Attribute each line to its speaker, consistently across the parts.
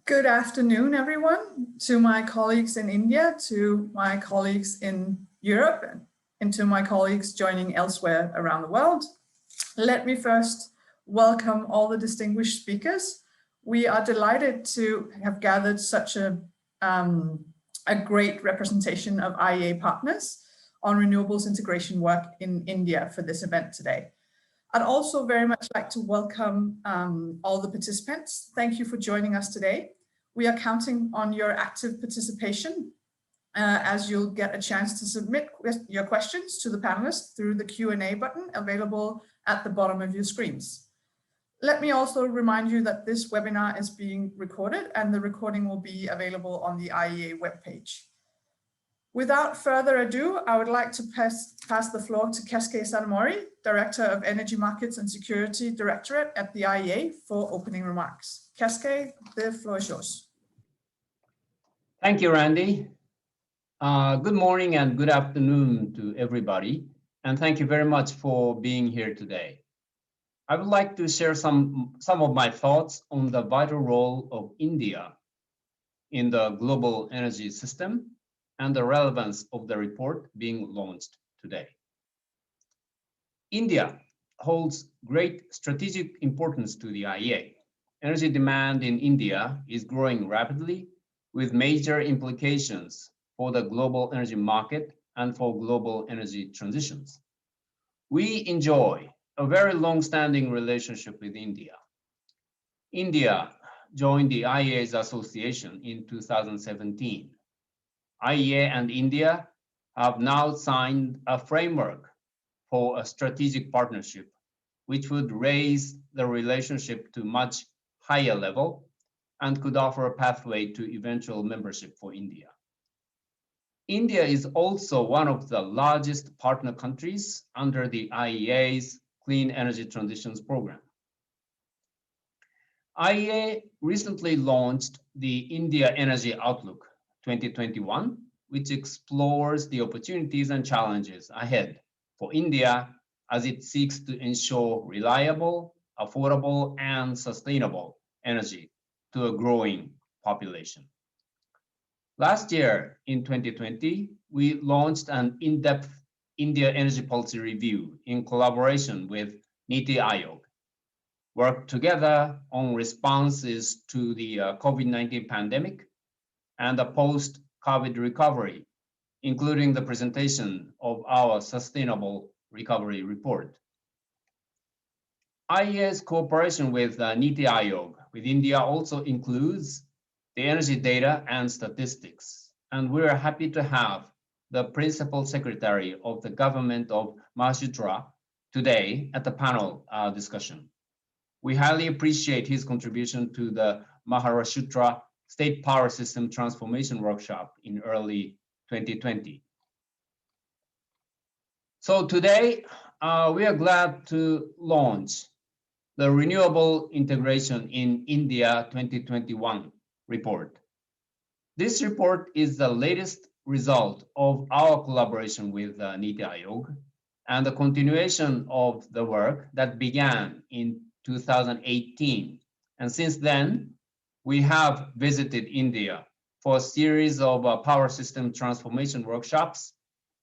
Speaker 1: Good afternoon, everyone, to my colleagues in India, to my colleagues in Europe, and to my colleagues joining elsewhere around the world. Let me first welcome all the distinguished speakers. We are delighted to have gathered such a great representation of IEA partners on renewables integration work in India for this event today. I'd also very much like to welcome all the participants. Thank you for joining us today. We are counting on your active participation as you'll get a chance to submit your questions to the panelists through the Q&A button available at the bottom of your screens. Let me also remind you that this webinar is being recorded and the recording will be available on the IEA webpage. Without further ado, I would like to pass the floor to Keske Sadamori, Director of Energy Markets and Security Directorate at the IEA, for opening remarks. Keske, the floor is yours.
Speaker 2: Thank you, Randy. Good morning and good afternoon to everybody, and thank you very much for being here today. I would like to share some of my thoughts on the vital role of India in the global energy system and the relevance of the report being launched today. India holds great strategic importance to the IEA. Energy demand in India is growing rapidly with major implications for the global energy market and for global energy transitions. We enjoy a very long-standing relationship with India. India joined the IEA's association in 2017. IEA and India have now signed a framework for a strategic partnership, which would raise the relationship to much higher level and could offer a pathway to eventual membership for India. India is also one of the largest partner countries under the IEA's Clean Energy Transitions Program. IEA recently launched the India Energy Outlook 2021, which explores the opportunities and challenges ahead for India as it seeks to ensure reliable, affordable, and sustainable energy to a growing population. Last year, in 2020, we launched an in-depth India energy policy review in collaboration with NITI Aayog, worked together on responses to the COVID-19 pandemic and the post-COVID recovery, including the presentation of our Sustainable Recovery Report. IEA's cooperation with NITI Aayog with India also includes the energy data and statistics, and we are happy to have the Principal Secretary of the Government of Maharashtra today at the panel discussion. We highly appreciate his contribution to the Maharashtra State Power System Transformation Workshop in early 2020. So today, we are glad to launch the Renewable Integration in India 2021 report. This report is the latest result of our collaboration with NITI Aayog and the continuation of the work that began in 2018. And since then, we have visited India for a series of power system transformation workshops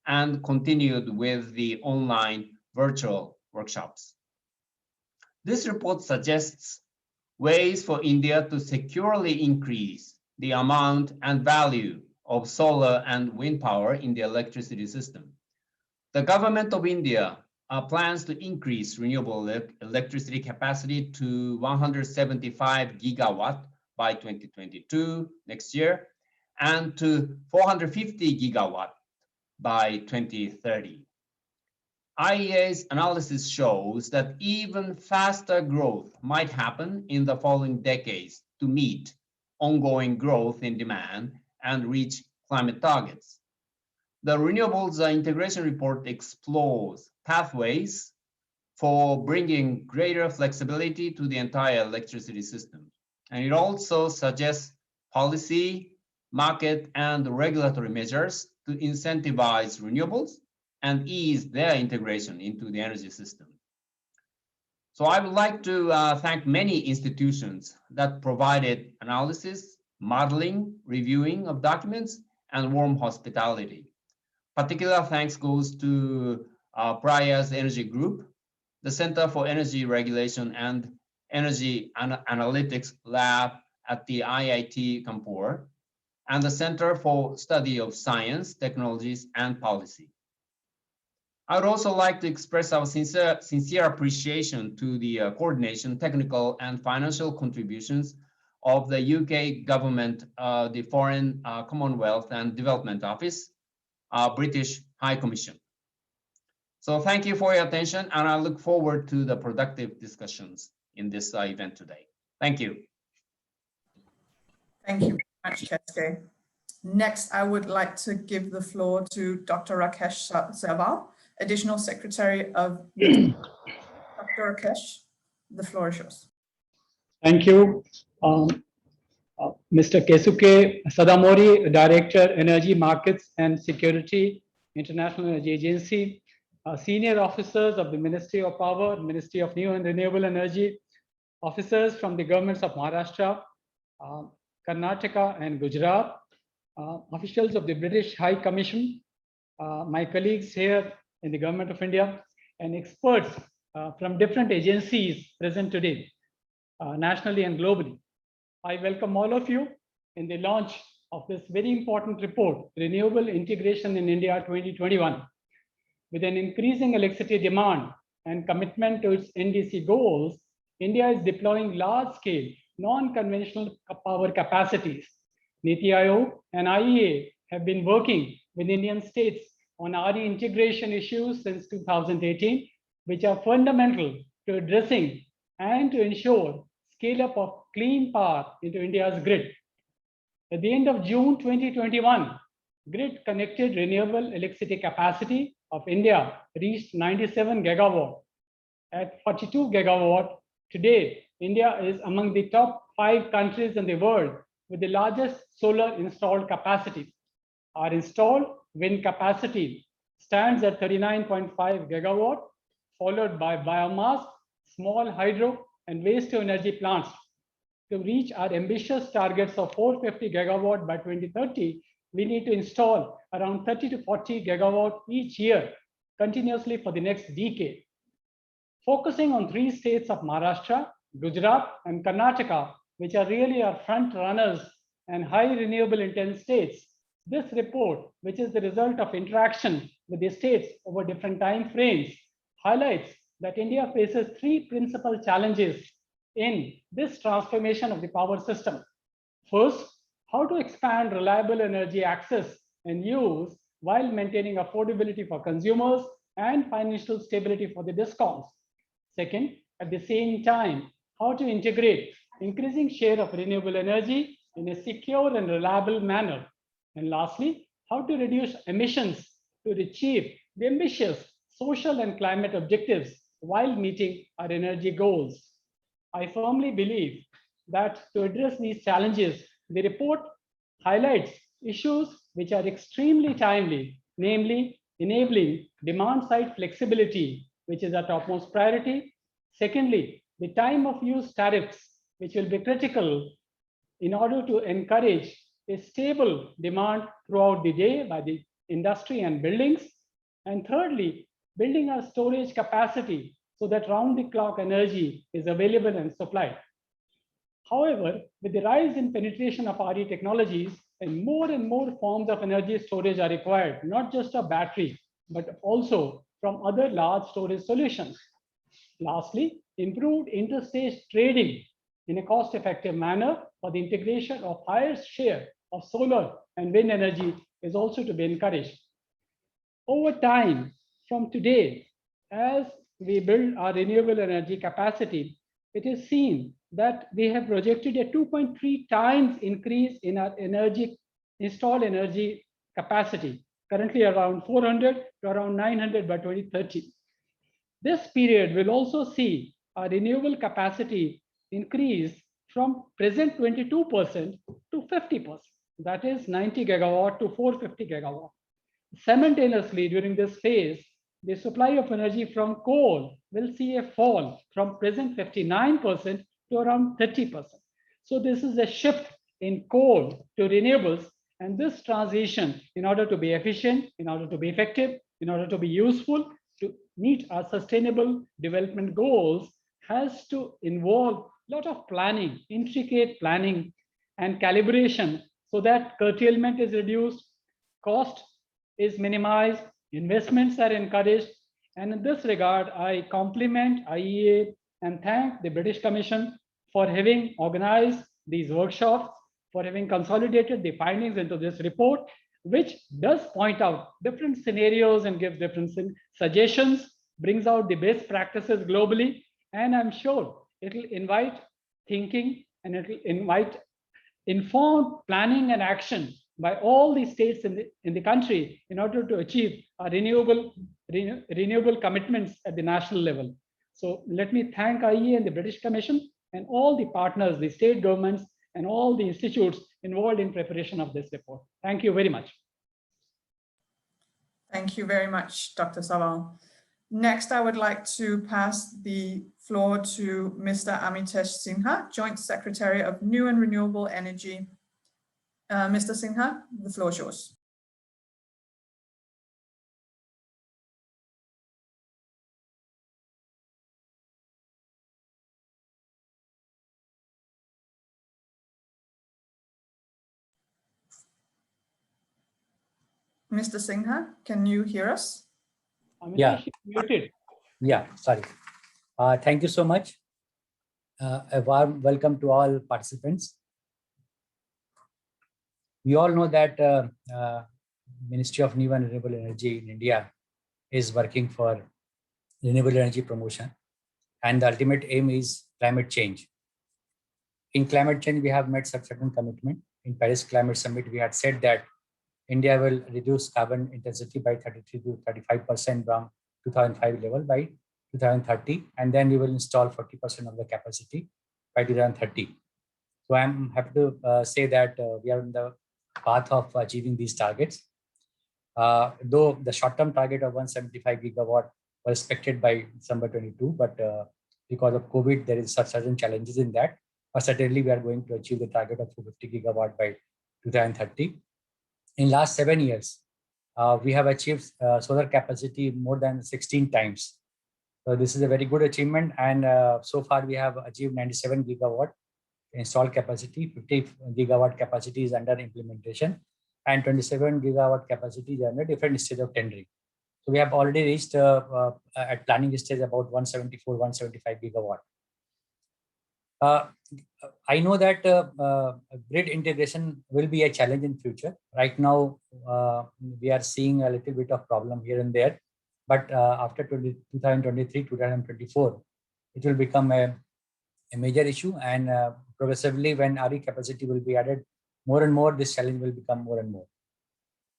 Speaker 2: and continued with the online virtual workshops. This report suggests ways for India to securely increase the amount and value of solar and wind power in the electricity system. The government of India plans to increase renewable electricity capacity to 175 gigawatt by 2022 next year and to 450 gigawatt by 2030. IEA's analysis shows that even faster growth might happen in the following decades to meet ongoing growth in demand and reach climate targets. The Renewables Integration Report explores pathways for bringing greater flexibility to the entire electricity system. And it also suggests policy, market, and regulatory measures to incentivize renewables and ease their integration into the energy system. So I would like to thank many institutions that provided analysis modeling, reviewing of documents, and warm hospitality. Particular thanks goes to Praya's Energy Group, the Center for Energy Regulation and Energy Analytics Lab at the IIT Kanpur, and the Center for Study of Science, Technologies, and Policy. I would also like to express our sincere appreciation to the coordination, technical, and financial contributions of the UK government, the Foreign Commonwealth and Development Office, British High Commission. So thank you for your attention, and I look forward to the productive discussions in this event today. Thank you.
Speaker 1: Thank you very much, Kesuke. Next, I would like to give the floor to Dr. Rakesh Serval, Additional Secretary of Dr. Rakesh, the floor is yours.
Speaker 3: Thank you. Mr. Kesuke Sadamori, Director, Energy Markets and Security, International Energy Agency, senior officers of the Ministry of Power, Ministry of New and Renewable Energy, officers from the governments of Maharashtra, Karnataka and Gujarat, officials of the British High Commission, my colleagues here in the Government of India, and experts from different agencies present today, nationally and globally. I welcome all of you in the launch of this very important report, Renewable Integration in India 2021. With an increasing electricity demand and commitment to its NDC goals, India is deploying large-scale, non-conventional power capacities. NITI Aayog and IEA have been working with Indian states on RE integration issues since 2018, which are fundamental to addressing and to ensure scale-up of clean power into India's grid. At the end of June 2021, grid-connected renewable electricity capacity of India reached 97 gigawatt. At 42 gigawatt, today, India is among the top 5 countries in the world with the largest solar installed capacity. Our installed wind capacity stands at 39.5 gigawatt, followed by biomass, small hydro, and waste-to-energy plants. To reach our ambitious targets of 450 gigawatt by 2030, we need to install around 30 to 40 gigawatt each year, continuously for the next decade. Focusing on 3 states of Maharashtra, Gujarat, and Karnataka, which are really our front runners and high renewable intense states, this report, which is the result of interaction with the states over different time frames, highlights that India faces 3 principal challenges in this transformation of the power system. First, how to expand reliable energy access and use while maintaining affordability for consumers and financial stability for the DISCOMs. Second, at the same time, how to integrate increasing share of renewable energy in a secure and reliable manner. And lastly, how to reduce emissions to achieve the ambitious social and climate objectives while meeting our energy goals. I firmly believe that to address these challenges, the report highlights issues which are extremely timely, namely enabling demand-side flexibility, which is our topmost priority. Secondly, the time of use tariffs, which will be critical in order to encourage a stable demand throughout the day by the industry and buildings. And thirdly, building our storage capacity so that round-the-clock energy is available and supplied. However, with the rise in penetration of RE technologies, and more forms of energy storage are required, not just a battery, but also from other large storage solutions. Lastly, improved interstate trading in a cost-effective manner for the integration of higher share of solar and wind energy is also to be encouraged. Over time, from today, as we build our renewable energy capacity, it is seen that we have projected a 2.3 times increase in our installed energy capacity, currently around 400 to around 900 by 2030. This period will also see our renewable capacity increase from present 22% to 50%. That is 90 gigawatt to 450 gigawatt. Simultaneously, during this phase, the supply of energy from coal will see a fall from present 59% to around 30%. So this is a shift in coal to renewables. And this transition, in order to be efficient, in order to be effective, in order to be useful, to meet our sustainable development goals, has to involve a lot of planning, intricate planning and calibration, so that curtailment is reduced, cost is minimized, investments are encouraged. And in this regard, I compliment IEA and thank the British Commission for having organized these workshops, for having consolidated the findings into this report, which does point out different scenarios and gives different suggestions, brings out the best practices globally. And I'm sure it will invite thinking and it will invite informed planning and action by all the states in the country in order to achieve our renewable commitments at the national level. So let me thank IEA and the British Commission and all the partners, the state governments, and all the institutes involved in preparation of this report. Thank you very much.
Speaker 1: Thank you very much, Dr. Saval. Next, I would like to pass the floor to Mr. Amitesh Sinha, Joint Secretary of New and Renewable Energy. Mr. Sinha, the floor is yours. Mr. Sinha, can you hear us?
Speaker 3: Yeah. Muted.
Speaker 4: Yeah, sorry. Thank you so much. A warm welcome to all participants. We all know that Ministry of New and Renewable Energy in India is working for renewable energy promotion, and the ultimate aim is climate change. In climate change, we have made certain commitment. In Paris Climate Summit, we had said that India will reduce carbon intensity by 33 to 35% from 2005 level by 2030, and then we will install 40% of the capacity by 2030. So I'm happy to say that we are on the path of achieving these targets. Though the short-term target of 175 gigawatt was expected by December 22, but because of COVID, there is certain challenges in that. But certainly, we are going to achieve the target of 250 gigawatt by 2030. In last 7 years, we have achieved solar capacity more than 16 times. So this is a very good achievement. And so far, we have achieved 97 gigawatt installed capacity, 50 gigawatt capacity is under implementation, and 27 gigawatt capacity is under different stage of tendering. So we have already reached at planning stage about 174, 175 gigawatt. I know that grid integration will be a challenge in future. Right now, we are seeing a little bit of problem here and there, but after 2023, 2024, it will become a major issue, and progressively when RE capacity will be added more and more, this challenge will become more and more.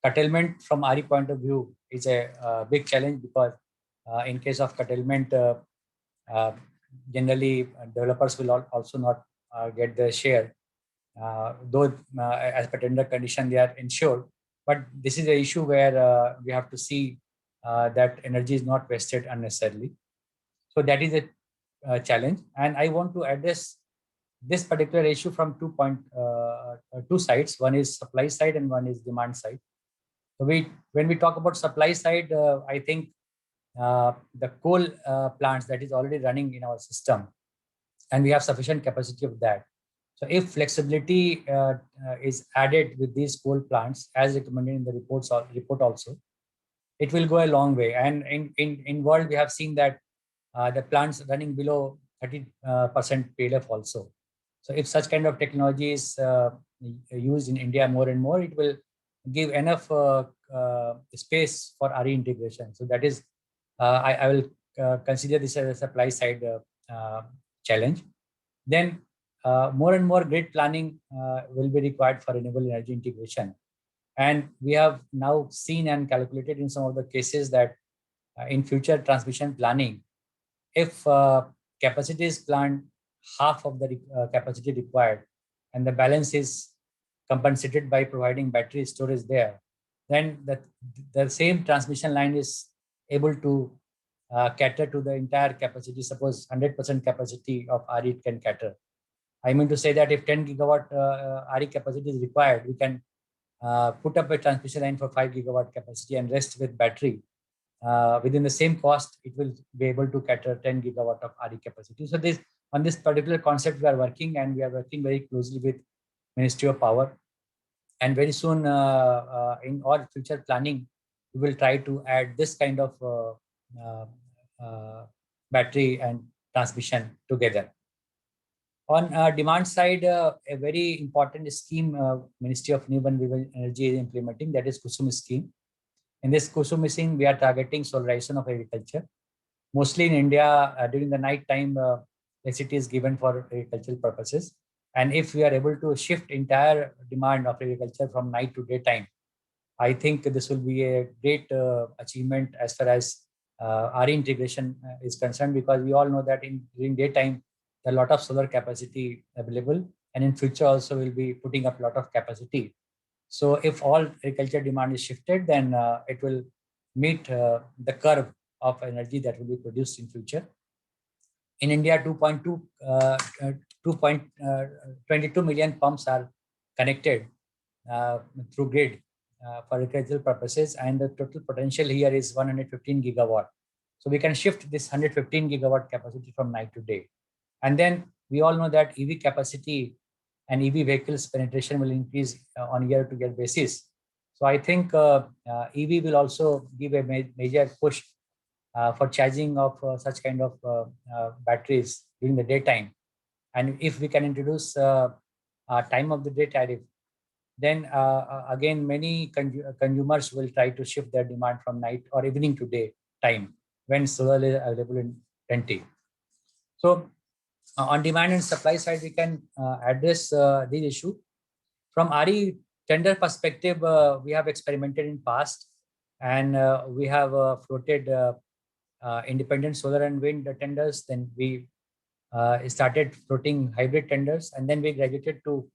Speaker 4: Curtailment from RE point of view is a big challenge, because in case of curtailment, generally developers will also not get their share, though as per tender condition they are ensured. But this is an issue where we have to see that energy is not wasted unnecessarily. So that is a challenge, and I want to address this particular issue from two sides. One is supply side and one is demand side. So when we talk about supply side, I think the coal plants that is already running in our system, and we have sufficient capacity of that. So if flexibility is added with these coal plants as recommended in the report also, it will go a long way. And in world, we have seen that the plants running below 30% PLF also. So if such kind of technology is used in India more and more, it will give enough space for RE integration. So that is, I will consider this as a supply side challenge. Then more and more grid planning will be required for renewable energy integration. And we have now seen and calculated in some of the cases that in future transmission planning, if capacity is planned half of the capacity required, and the balance is compensated by providing battery storage there, then the same transmission line is able to cater to the entire capacity. Suppose 100% capacity of RE it can cater. I mean to say that if 10 gigawatt RE capacity is required, we can put up a transmission line for 5 gigawatt capacity and rest with battery. Within the same cost, it will be able to cater 10 gigawatt of RE capacity. So on this particular concept, we are working, and we are working very closely with Ministry of Power. And very soon, in all future planning, we will try to add this kind of battery and transmission together. On demand side, a very important scheme Ministry of Renewable Energy is implementing, that is Kusum scheme. In this Kusum scheme, we are targeting solarization of agriculture. Mostly in India, during the night time, electricity is given for agricultural purposes. And if we are able to shift entire demand of agriculture from night to daytime, I think this will be a great achievement as far as RE integration is concerned, because we all know that during daytime, there are a lot of solar capacity available, and in future also we'll be putting up a lot of capacity. So if all agriculture demand is shifted, then it will meet the curve of energy that will be produced in future. In India, 2.22 million pumps are connected through grid for agricultural purposes, and the total potential here is 115 gigawatt. So we can shift this 115 gigawatt capacity from night to day. And then we all know that EV capacity and EV vehicles penetration will increase on year-to-year basis. So I think EV will also give a major push for charging of such kind of batteries during the daytime. And if we can introduce time of the day tariff, then again, many consumers will try to shift their demand from night or evening to day time when solar is available in plenty. So on demand and supply side, we can address this issue. From RE tender perspective, we have experimented in past, and we have floated independent solar and wind tenders. Then we started floating hybrid tenders, and then we graduated to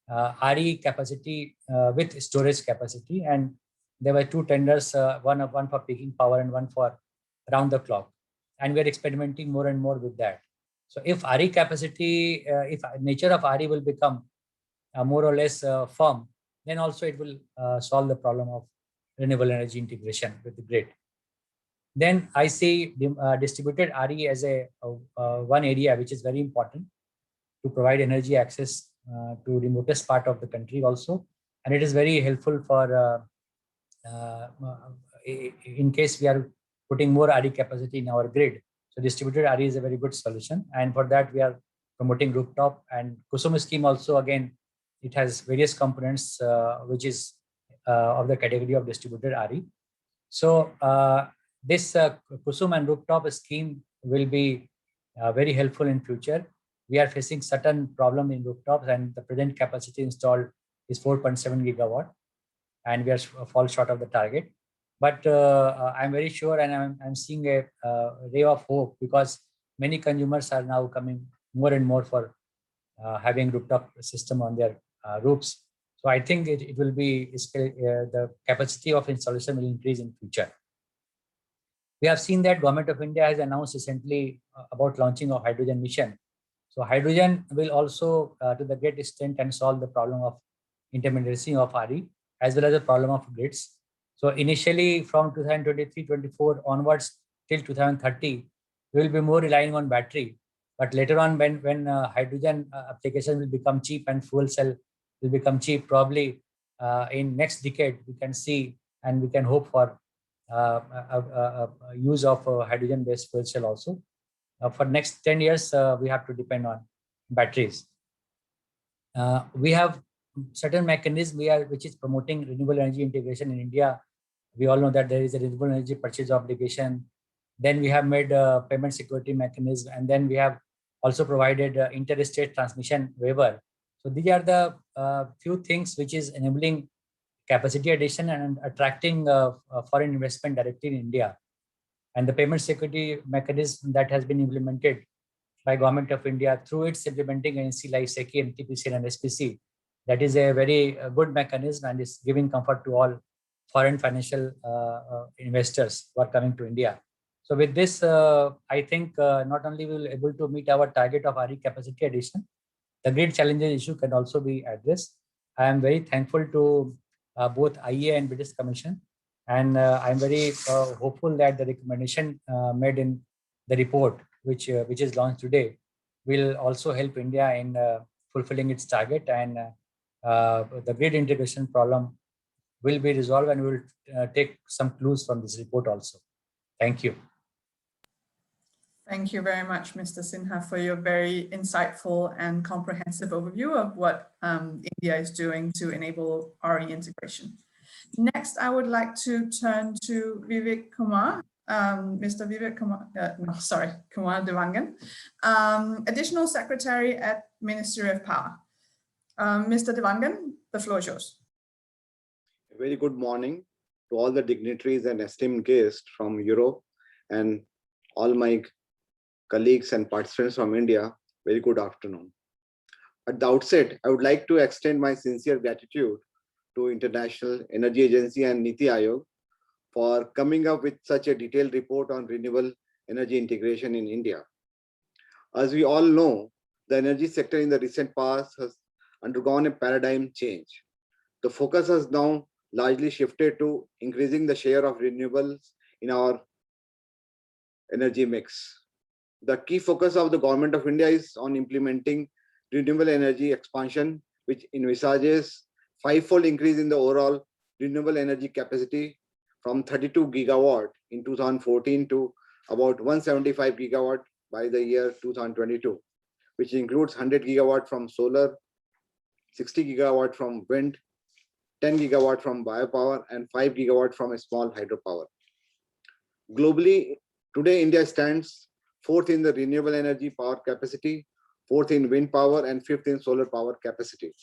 Speaker 4: RE capacity with storage capacity. And there were two tenders, one for peaking power and one for round the clock. And we're experimenting more and more with that. So if RE capacity, if nature of RE will become more or less firm, then also it will solve the problem of renewable energy integration with the grid. Then I see distributed RE as a one area which is very important to provide energy access to remotest part of the country also. And it is very helpful for in case we are putting more RE capacity in our grid. So distributed RE is a very good solution. And for that, we are promoting rooftop and Kusum scheme also. Again, it has various components, which is of the category of distributed RE. So this Kusum and rooftop scheme will be very helpful in future. We are facing certain problem in rooftops, and the present capacity installed is 4.7 gigawatt, and we are fall short of the target. But I'm very sure, and I'm seeing a ray of hope, because many consumers are now coming more and more for having rooftop system on their roofs. So I think it will be the capacity of installation will increase in future. We have seen that Government of India has announced recently about launching of hydrogen mission. So hydrogen will also, to the great extent, can solve the problem of intermittency of RE as well as the problem of grids. So initially from 2023-24 onwards till 2030, we will be more relying on battery. But later on, when hydrogen application will become cheap and fuel cell will become cheap, probably in next decade, we can see and we can hope for use of hydrogen-based fuel cell also. For next 10 years, we have to depend on batteries. We have certain mechanism which is promoting renewable energy integration in India. We all know that there is a renewable energy purchase obligation. Then we have made a payment security mechanism, and then we have also provided interstate transmission waiver. So these are the few things which is enabling capacity addition and attracting foreign investment directly in India. And the payment security mechanism that has been implemented by Government of India through its implementing agency like SECI, NTPC, and SPC, that is a very good mechanism and is giving comfort to all foreign financial investors who are coming to India. So with this, I think not only we will able to meet our target of RE capacity addition, the grid challenges issue can also be addressed. I am very thankful to both IEA and British Commission, and I'm very hopeful that the recommendation made in the report, which is launched today, will also help India in fulfilling its target, and the grid integration problem will be resolved, and we will take some clues from this report also. Thank you.
Speaker 1: Thank you very much, Mr. Sinha, for your very insightful and comprehensive overview of what India is doing to enable RE integration. Next, I would like to turn to Vivek Kumar, Mr. Vivek Kumar, Kumar Devangan, Additional Secretary at Ministry of Power. Mr. Devangan, the floor is yours.
Speaker 5: A very good morning to all the dignitaries and esteemed guests from Europe and all my colleagues and participants from India. Very good afternoon. At the outset, I would like to extend my sincere gratitude to International Energy Agency and NITI Aayog for coming up with such a detailed report on renewable energy integration in India. As we all know, the energy sector in the recent past has undergone a paradigm change. The focus has now largely shifted to increasing the share of renewables in our energy mix. The key focus of the Government of India is on implementing renewable energy expansion, which envisages five-fold increase in the overall renewable energy capacity from 32 gigawatt in 2014 to about 175 gigawatt by the year 2022, which includes 100 gigawatt from solar, 60 gigawatt from wind, 10 gigawatt from biopower, and 5 gigawatt from a small hydropower. Globally, today India stands fourth in the renewable energy power capacity, fourth in wind power, and fifth in solar power capacity.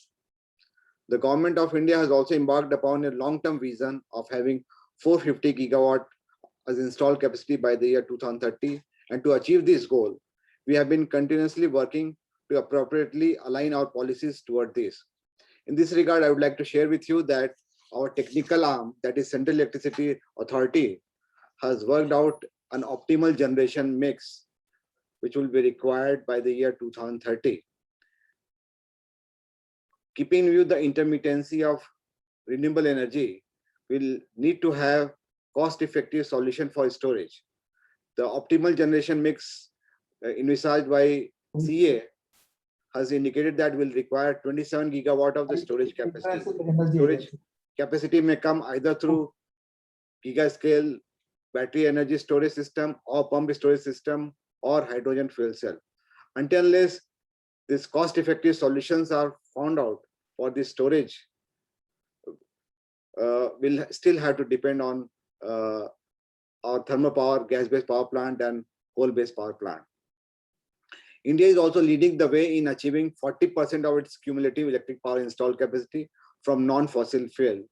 Speaker 5: The Government of India has also embarked upon a long-term vision of having 450 gigawatt as installed capacity by the year 2030. And to achieve this goal, we have been continuously working to appropriately align our policies toward this. In this regard, I would like to share with you that our technical arm, that is Central Electricity Authority, has worked out an optimal generation mix, which will be required by the year 2030. Keeping in view the intermittency of renewable energy, we'll need to have cost-effective solution for storage. The optimal generation mix envisaged by CA has indicated that will require 27 gigawatt of the storage capacity. Storage capacity may come either through gigascale battery energy storage system or pumped storage system or hydrogen fuel cell. Unless these cost-effective solutions are found out for this storage, we'll still have to depend on our thermal power, gas-based power plant, and coal-based power plant. India is also leading the way in achieving 40% of its cumulative electric power installed capacity from non-fossil fuel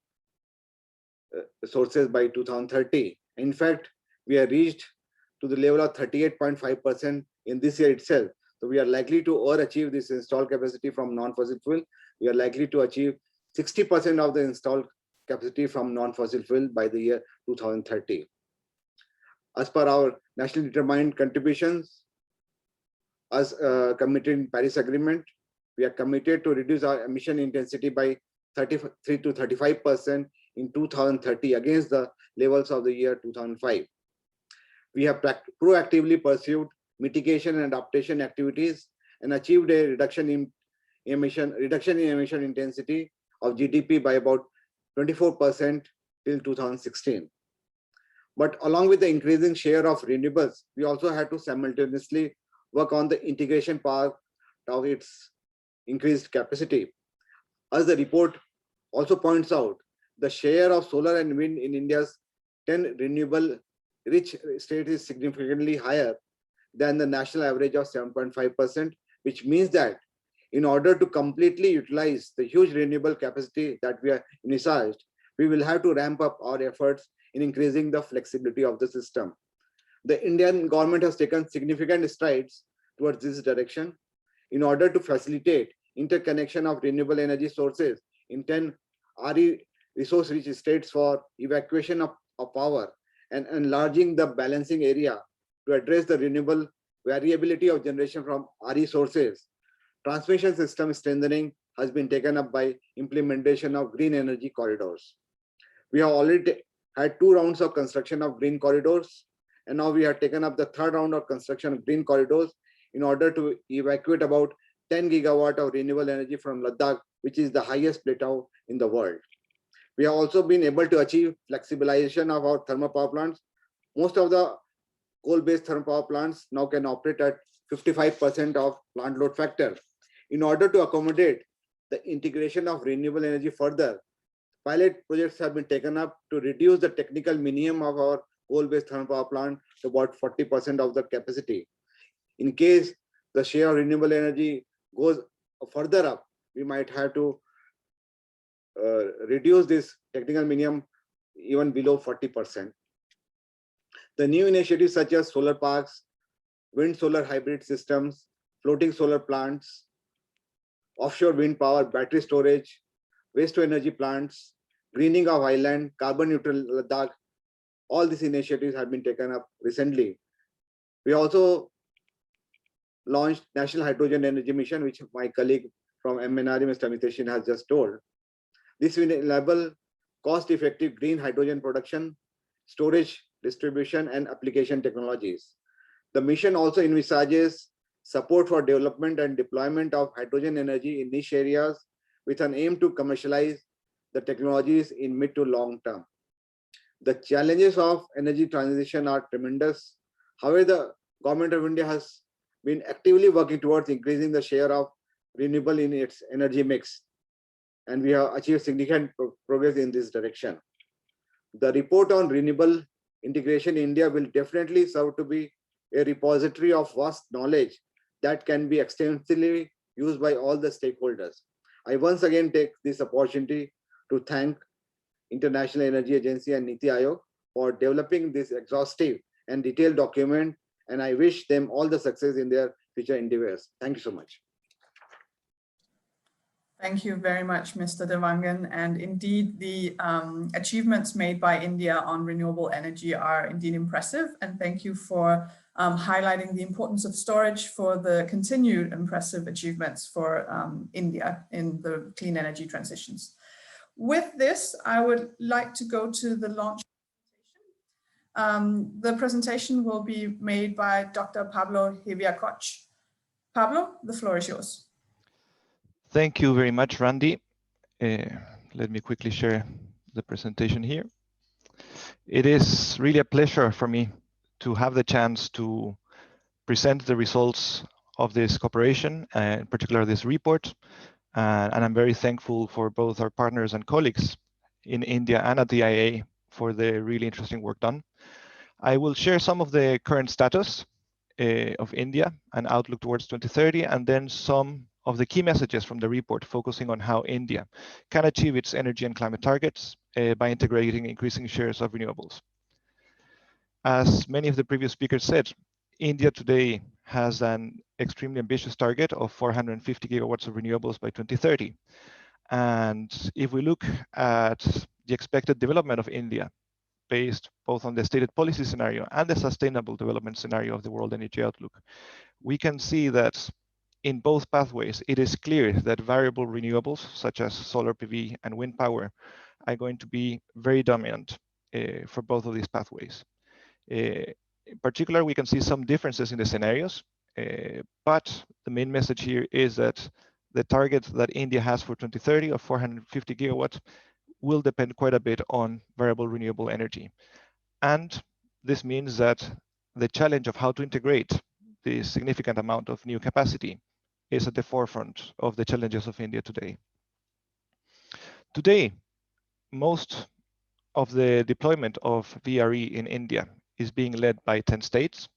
Speaker 5: sources by 2030. In fact, we have reached to the level of 38.5% in this year itself. So we are likely to overachieve this installed capacity from non-fossil fuel. We are likely to achieve 60% of the installed capacity from non-fossil fuel by the year 2030. As per our nationally determined contributions, as committed in Paris Agreement, we are committed to reduce our emission intensity by 33 to 35% in 2030 against the levels of the year 2005. We have proactively pursued mitigation and adaptation activities and achieved a reduction in emission intensity of GDP by about 24% till 2016. But along with the increasing share of renewables, we also had to simultaneously work on the integration part of its increased capacity. As the report also points out, the share of solar and wind in India's 10 renewable rich states is significantly higher than the national average of 7.5%, which means that in order to completely utilize the huge renewable capacity that we are envisaged, we will have to ramp up our efforts in increasing the flexibility of the system. The Indian government has taken significant strides towards this direction in order to facilitate interconnection of renewable energy sources in 10 RE resource-rich states for evacuation of power and enlarging the balancing area to address the renewable variability of generation from RE sources transmission system strengthening has been taken up by implementation of green energy corridors. We have already had 2 rounds of construction of green corridors, and now we have taken up the 3rd round of construction of green corridors in order to evacuate about 10 gigawatt of renewable energy from Ladakh, which is the highest plateau in the world. We have also been able to achieve flexibilization of our thermal power plants. Most of the coal-based thermal power plants now can operate at 55% of plant load factor. In order to accommodate the integration of renewable energy further, pilot projects have been taken up to reduce the technical minimum of our coal-based thermal power plant to about 40% of the capacity. In case the share of renewable energy goes further up, we might have to reduce this technical minimum even below 40%. The new initiatives such as solar parks, wind solar hybrid systems, floating solar plants, offshore wind power, battery storage, waste to energy plants, greening of island, carbon neutral Ladakh, all these initiatives have been taken up recently. We also launched National Hydrogen Energy Mission, which my colleague from MNRE, Mr. Mitesh, has just told. This will enable cost-effective green hydrogen production, storage, distribution, and application technologies. The mission also envisages support for development and deployment of hydrogen energy in niche areas with an aim to commercialize the technologies in mid to long term. The challenges of energy transition are tremendous. However, the government of India has been actively working towards increasing the share of renewable in its energy mix, and we have achieved significant progress in this direction. The report on renewable integration in India will definitely serve to be a repository of vast knowledge that can be extensively used by all the stakeholders. I once again take this opportunity to thank International Energy Agency and NITI Aayog for developing this exhaustive and detailed document, and I wish them all the success in their future endeavors. Thank you so much.
Speaker 1: Thank you very much, Mr. Devangan. And indeed, the achievements made by India on renewable energy are indeed impressive. And thank you for highlighting the importance of storage for the continued impressive achievements for India in the clean energy transitions. With this, I would like to go to the launch presentation. The presentation will be made by Dr. Pablo Hiviacoch. Pablo, the floor is yours.
Speaker 6: Thank you very much, Randy. Let me quickly share the presentation here. It is really a pleasure for me to have the chance to present the results of this cooperation, in particular this report. And I'm very thankful for both our partners and colleagues in India and at the IAA for the really interesting work done. I will share some of the current status of India and outlook towards 2030, and then some of the key messages from the report focusing on how India can achieve its energy and climate targets by integrating increasing shares of renewables. As many of the previous speakers said, India today has an extremely ambitious target of 450 gigawatts of renewables by 2030. And if we look at the expected development of India, based both on the stated policy scenario and the sustainable development scenario of the World Energy Outlook, we can see that in both pathways, it is clear that variable renewables, such as solar PV and wind power, are going to be very dominant for both of these pathways. In particular, we can see some differences in the scenarios, but the main message here is that the target that India has for 2030 of 450 gigawatts will depend quite a bit on variable renewable energy. And this means that the challenge of how to integrate the significant amount of new capacity is at the forefront of the challenges of India today. Today, most of the deployment of VRE in India is being led by 10 states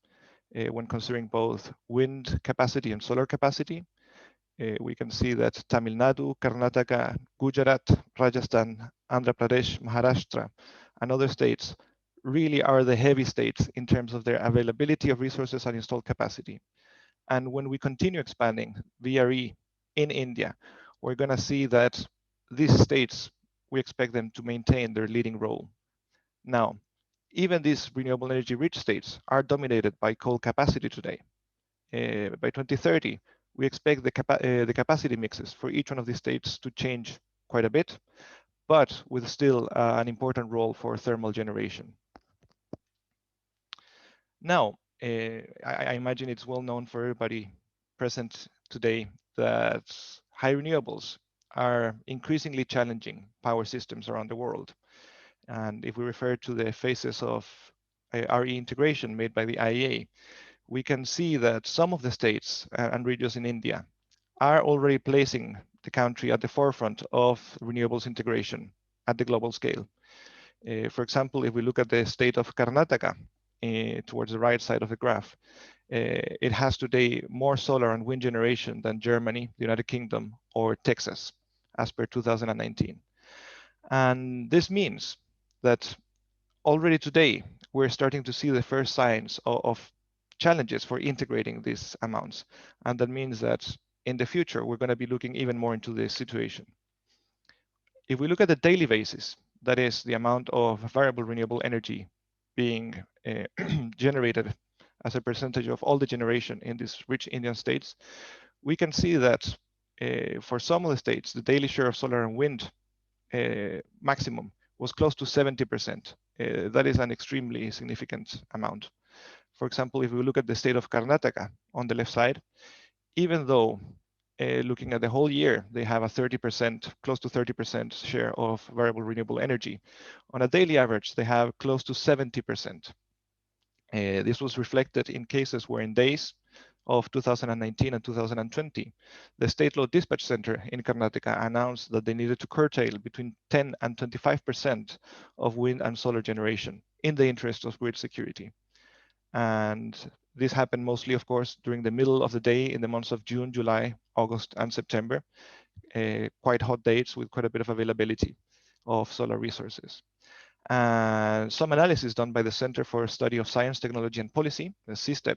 Speaker 6: when considering both wind capacity and solar capacity. We can see that Tamil Nadu, Karnataka, Gujarat, Rajasthan, Andhra Pradesh, Maharashtra, and other states really are the heavy states in terms of their availability of resources and installed capacity. And when we continue expanding VRE in India, we're going to see that these states, we expect them to maintain their leading role. Now, even these renewable energy rich states are dominated by coal capacity today. By 2030, we expect the capacity mixes for each one of these states to change quite a bit, but with still an important role for thermal generation. Now, I imagine it's well known for everybody present today that high renewables are increasingly challenging power systems around the world. And if we refer to the phases of RE integration made by the IEA, we can see that some of the states and regions in India are already placing the country at the forefront of renewables integration at the global scale. For example, if we look at the state of Karnataka towards the right side of the graph, it has today more solar and wind generation than Germany, the United Kingdom, or Texas, as per 2019. And this means that already today, we're starting to see the first signs of challenges for integrating these amounts. And that means that in the future, we're going to be looking even more into this situation. If we look at the daily basis, that is the amount of variable renewable energy being generated as a percentage of all the generation in these rich Indian states, we can see that for some of the states, the daily share of solar and wind maximum was close to 70%. That is an extremely significant amount. For example, if we look at the state of Karnataka on the left side, even though looking at the whole year, they have a 30%, close to 30% share of variable renewable energy. On a daily average, they have close to 70%. This was reflected in cases where in days of 2019 and 2020, the State Load Dispatch Center in Karnataka announced that they needed to curtail between 10 and 25% of wind and solar generation in the interest of grid security. And this happened mostly, of course, during the middle of the day in the months of June, July, August, and September, quite hot dates with quite a bit of availability of solar resources. Some analysis done by the Center for Study of Science, Technology, and Policy, the CSTEP,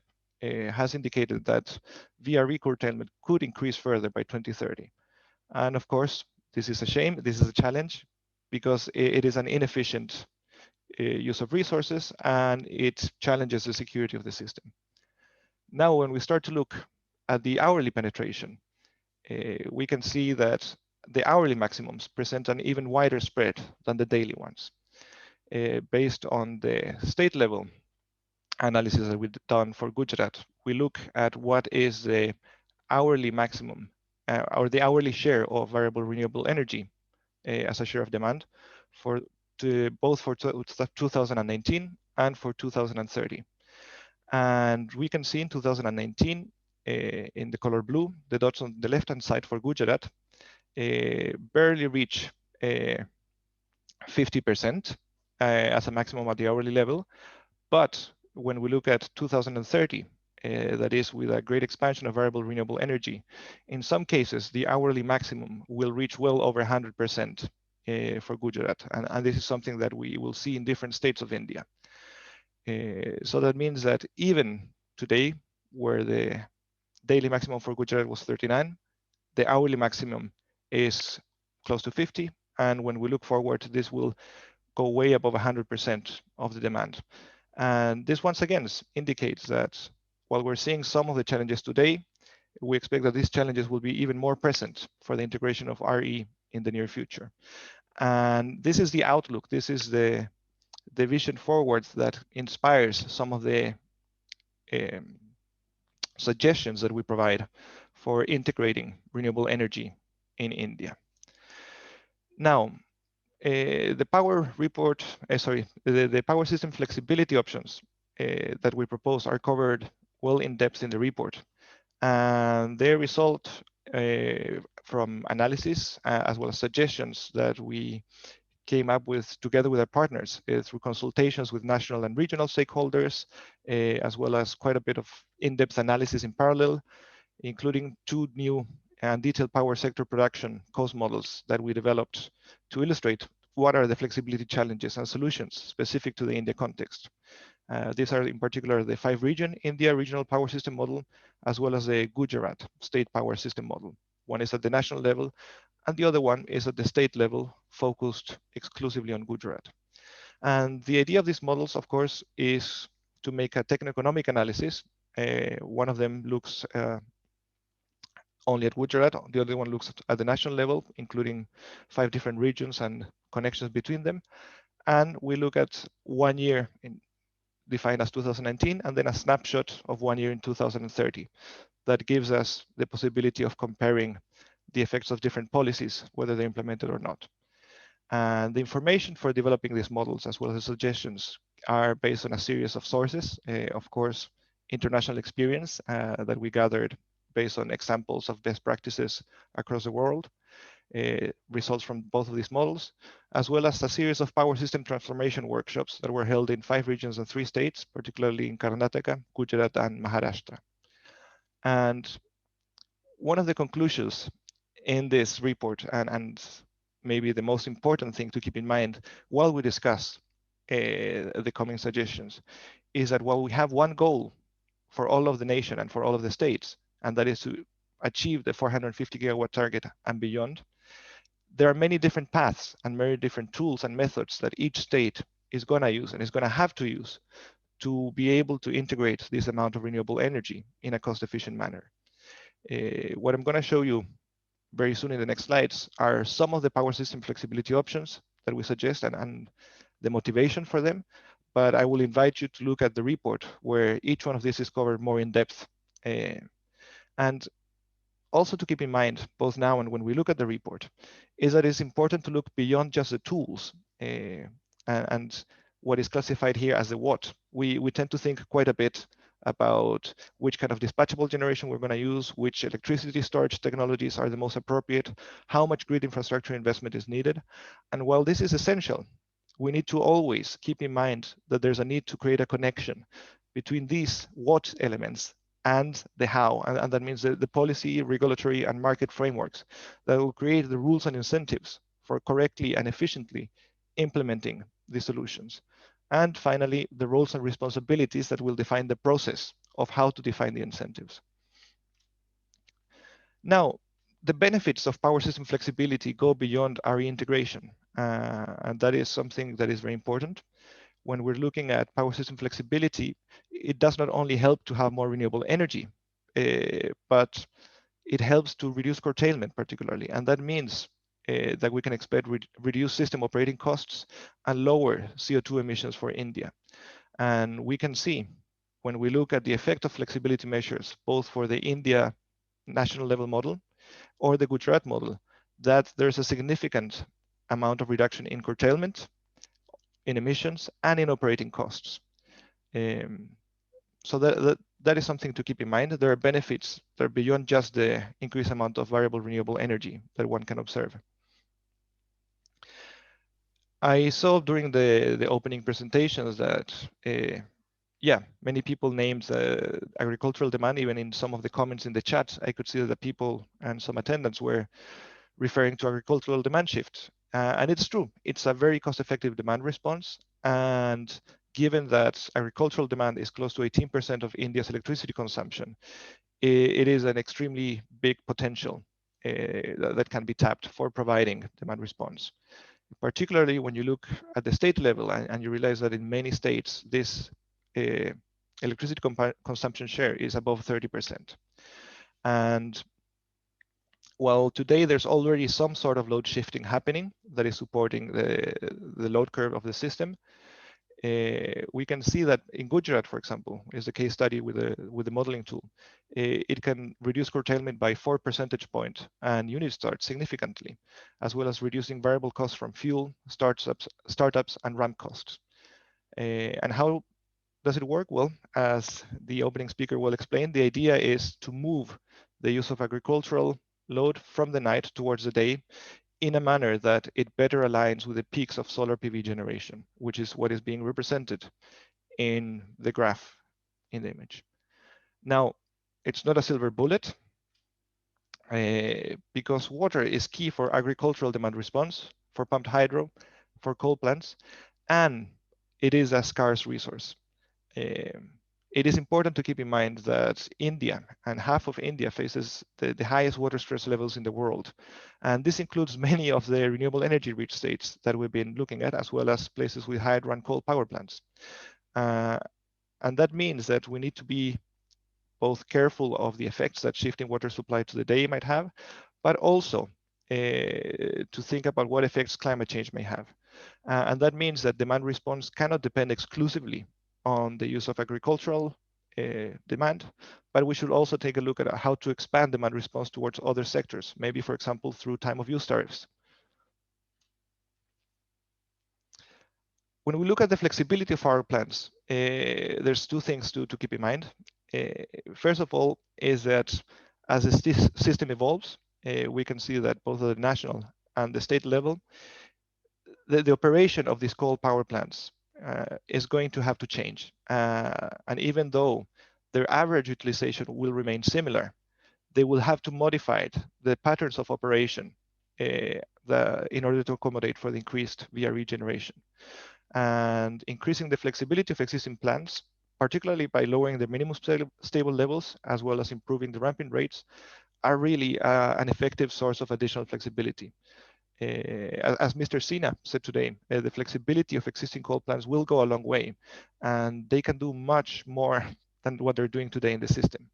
Speaker 6: has indicated that VRE curtailment could increase further by 2030. And of course, this is a shame, this is a challenge, because it is an inefficient use of resources and it challenges the security of the system. Now, when we start to look at the hourly penetration, we can see that the hourly maximums present an even wider spread than the daily ones. Based on the state level analysis that we've done for Gujarat, we look at what is the hourly maximum or the hourly share of variable renewable energy as a share of demand for both for 2019 and for 2030. And we can see in 2019, in the color blue, the dots on the left-hand side for Gujarat barely reach 50% as a maximum at the hourly level. But when we look at 2030, that is with a great expansion of variable renewable energy, in some cases, the hourly maximum will reach well over 100% for Gujarat. And this is something that we will see in different states of India. So that means that even today, where the daily maximum for Gujarat was 39, the hourly maximum is close to 50. And when we look forward, this will go way above 100% of the demand. And this once again indicates that while we're seeing some of the challenges today, we expect that these challenges will be even more present for the integration of RE in the near future. And this is the outlook. This is the vision forward that inspires some of the suggestions that we provide for integrating renewable energy in India. Now, the power report, the power system flexibility options that we propose are covered well in depth in the report. And they result from analysis as well as suggestions that we came up with together with our partners through consultations with national and regional stakeholders, as well as quite a bit of in-depth analysis in parallel, including 2 new and detailed power sector production cost models that we developed to illustrate what are the flexibility challenges and solutions specific to the India context. These are in particular the 5-region India regional power system model, as well as the Gujarat state power system model. One is at the national level, and the other one is at the state level, focused exclusively on Gujarat. And the idea of these models, of course, is to make a techno-economic analysis. One of them looks only at Gujarat. The other one looks at the national level, including 5 different regions and connections between them. And we look at 1 year defined as 2019, and then a snapshot of 1 year in 2030. That gives us the possibility of comparing the effects of different policies, whether they're implemented or not. And the information for developing these models, as well as the suggestions, are based on a series of sources. Of course, international experience that we gathered based on examples of best practices across the world, results from both of these models, as well as a series of power system transformation workshops that were held in 5 regions and 3 states, particularly in Karnataka, Gujarat, and Maharashtra. And one of the conclusions in this report, and maybe the most important thing to keep in mind while we discuss the coming suggestions, is that while we have one goal for all of the nation and for all of the states, and that is to achieve the 450 gigawatt target and beyond, there are many different paths and many different tools and methods that each state is going to use and is going to have to use to be able to integrate this amount of renewable energy in a cost-efficient manner. What I'm going to show you very soon in the next slides are some of the power system flexibility options that we suggest and the motivation for them. But I will invite you to look at the report where each one of these is covered more in depth. And also to keep in mind, both now and when we look at the report, is that it's important to look beyond just the tools and what is classified here as the what. We tend to think quite a bit about which kind of dispatchable generation we're going to use, which electricity storage technologies are the most appropriate, how much grid infrastructure investment is needed. And while this is essential, we need to always keep in mind that there's a need to create a connection between these what elements and the how, and that means the policy, regulatory, and market frameworks that will create the rules and incentives for correctly and efficiently implementing the solutions. And finally, the roles and responsibilities that will define the process of how to define the incentives. Now, the benefits of power system flexibility go beyond RE integration, and that is something that is very important. When we're looking at power system flexibility, it does not only help to have more renewable energy, but it helps to reduce curtailment particularly. And that means that we can expect reduced system operating costs and lower CO2 emissions for India. And we can see when we look at the effect of flexibility measures, both for the India national level model or the Gujarat model, that there's a significant amount of reduction in curtailment, in emissions, and in operating costs. So that is something to keep in mind. There are benefits that are beyond just the increased amount of variable renewable energy that one can observe. I saw during the opening presentations that, yeah, many people named agricultural demand, even in some of the comments in the chat, I could see that the people and some attendants were referring to agricultural demand shift. And it's true, it's a very cost-effective demand response. And given that agricultural demand is close to 18% of India's electricity consumption, it is an extremely big potential that can be tapped for providing demand response. Particularly when you look at the state level and you realize that in many states, this electricity consumption share is above 30%. And while today there's already some sort of load shifting happening that is supporting the load curve of the system, we can see that in Gujarat, for example, is a case study with the modeling tool. It can reduce curtailment by 4 percentage points and unit start significantly, as well as reducing variable costs from fuel, startups, and ramp costs. And how does it work? Well, as the opening speaker will explain, the idea is to move the use of agricultural load from the night towards the day in a manner that it better aligns with the peaks of solar PV generation, which is what is being represented in the graph in the image. Now, it's not a silver bullet because water is key for agricultural demand response, for pumped hydro, for coal plants, and it is a scarce resource. It is important to keep in mind that India and half of India faces the highest water stress levels in the world. And this includes many of the renewable energy rich states that we've been looking at, as well as places with high run coal power plants. And that means that we need to be both careful of the effects that shifting water supply to the day might have, but also to think about what effects climate change may have. And that means that demand response cannot depend exclusively on the use of agricultural demand, but we should also take a look at how to expand demand response towards other sectors, maybe, for example, through time of use tariffs. When we look at the flexibility of our plans, there's two things to keep in mind. First of all, is that as the system evolves, we can see that both at the national and the state level, the operation of these coal power plants is going to have to change. And even though their average utilization will remain similar, they will have to modify the patterns of operation in order to accommodate for the increased VRE generation. And increasing the flexibility of existing plants, particularly by lowering the minimum stable levels, as well as improving the ramping rates, are really an effective source of additional flexibility. As Mr. Sina said today, the flexibility of existing coal plants will go a long way, and they can do much more than what they're doing today in the system.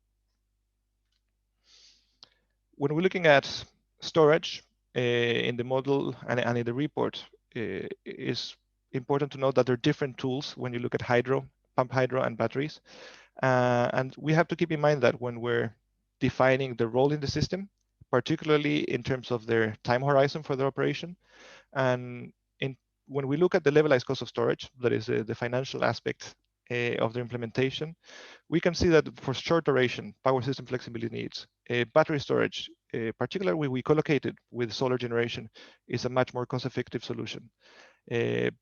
Speaker 6: When we're looking at storage in the model and in the report, it's important to note that there are different tools when you look at hydro, pump hydro, and batteries. And we have to keep in mind that when we're defining the role in the system, particularly in terms of their time horizon for their operation. And when we look at the levelized cost of storage, that is the financial aspect of the implementation, we can see that for short duration power system flexibility needs, battery storage, particularly when we collocate it with solar generation, is a much more cost-effective solution.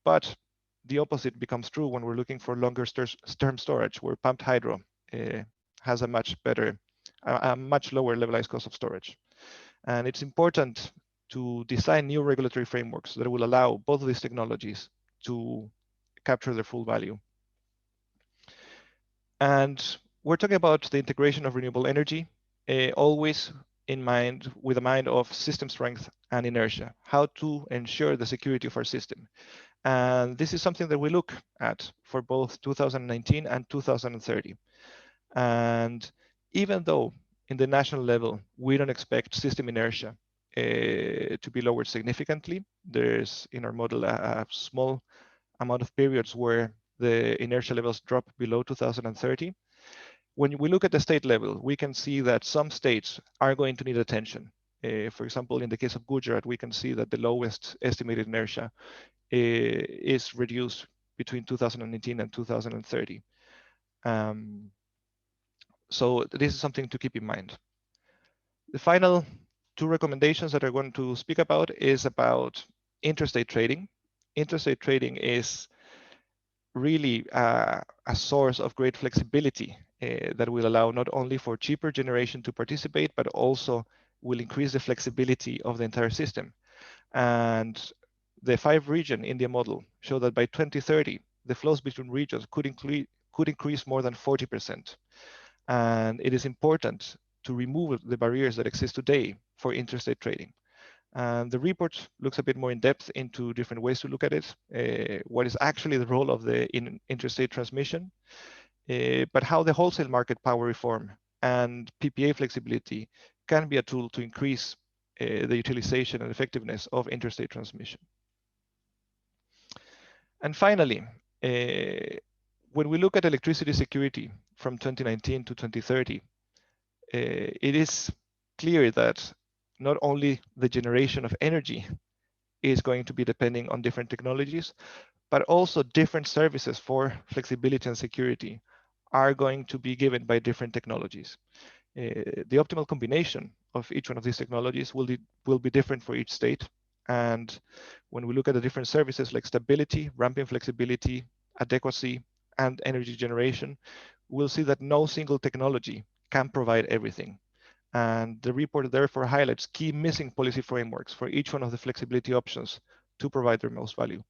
Speaker 6: But the opposite becomes true when we're looking for longer term storage, where pumped hydro has a much better, a much lower levelized cost of storage. And it's important to design new regulatory frameworks that will allow both of these technologies to capture their full value. And we're talking about the integration of renewable energy, always in mind, with a mind of system strength and inertia, how to ensure the security of our system. And this is something that we look at for both 2019 and 2030. And even though in the national level, we don't expect system inertia to be lowered significantly, there's in our model a small amount of periods where the inertia levels drop below 2030. When we look at the state level, we can see that some states are going to need attention. For example, in the case of Gujarat, we can see that the lowest estimated inertia is reduced between 2019 and 2030. So this is something to keep in mind. The final two recommendations that I'm going to speak about is about interstate trading. Interstate trading is really a source of great flexibility that will allow not only for cheaper generation to participate, but also will increase the flexibility of the entire system. And the 5-region India model show that by 2030, the flows between regions could increase more than 40%. And it is important to remove the barriers that exist today for interstate trading. And the report looks a bit more in depth into different ways to look at it, what is actually the role of the interstate transmission, but how the wholesale market power reform and PPA flexibility can be a tool to increase the utilization and effectiveness of interstate transmission. And finally, when we look at electricity security from 2019 to 2030, it is clear that not only the generation of energy is going to be depending on different technologies, but also different services for flexibility and security are going to be given by different technologies. The optimal combination of each one of these technologies will be different for each state. And when we look at the different services like stability, ramping flexibility, adequacy, and energy generation, we'll see that no single technology can provide everything. And the report therefore highlights key missing policy frameworks for each one of the flexibility options to provide their most value.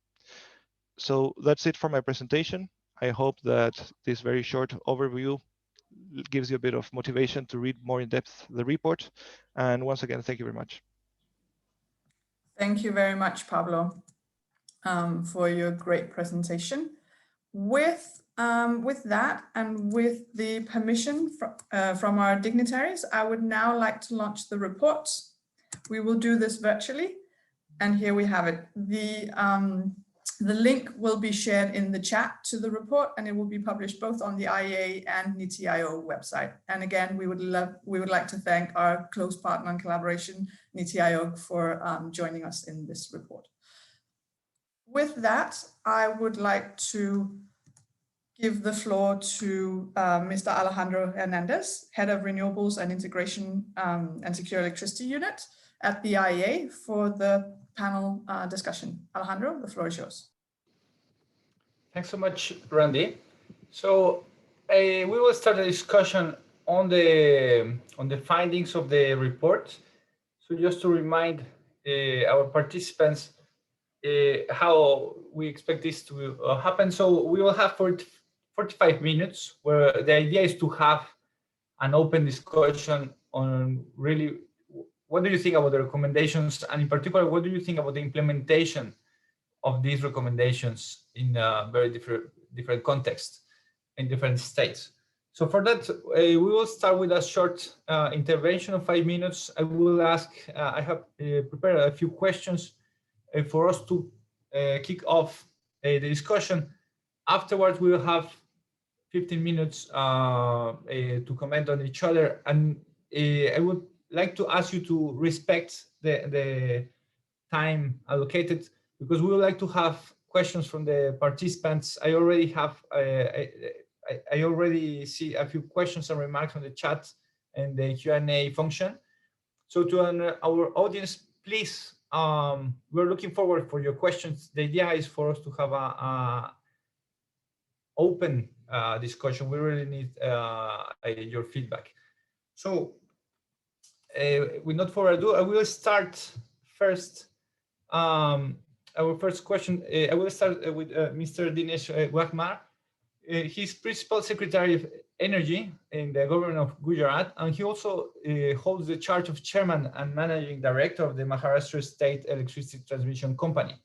Speaker 6: So that's it for my presentation. I hope that this very short overview gives you a bit of motivation to read more in depth the report. And once again, thank you very much.
Speaker 1: Thank you very much, Pablo, for your great presentation. With With that, and with the permission from our dignitaries, I would now like to launch the report. We will do this virtually, and here we have it. The link will be shared in the chat to the report, and it will be published both on the IEA and NITI-IO website. And again, we would like to thank our close partner and collaboration, NITI-IO, for joining us in this report. With that, I would like to give the floor to Mr. Alejandro Hernandez, Head of Renewables and Integration and Secure Electricity Unit at the IEA, for the panel discussion. Alejandro, the floor is yours.
Speaker 7: Thanks so much, Randy. So we will start a discussion on the findings of the report. So just to remind our participants how we expect this to happen. So we will have 45 minutes, where the idea is to have an open discussion on really what do you think about the recommendations, and in particular, what do you think about the implementation of these recommendations in very different contexts in different states. So for that, we will start with a short intervention of 5 minutes. I will ask, I have prepared a few questions for us to kick off the discussion. Afterwards, we will have 15 minutes to comment on each other. And I would like to ask you to respect the time allocated, because we would like to have questions from the participants. I already have, I already see a few questions and remarks on the chat and the Q&A function. So to our audience, please, we're looking forward for your questions. The idea is for us to have a open discussion. We really need your feedback. So with not further ado, I will start first. Our first question, I will start with Mr. Dinesh Wagmar. He's Principal Secretary of Energy in the government of Gujarat, and he also holds the charge of Chairman and Managing Director of the Maharashtra State Electricity Transmission Company.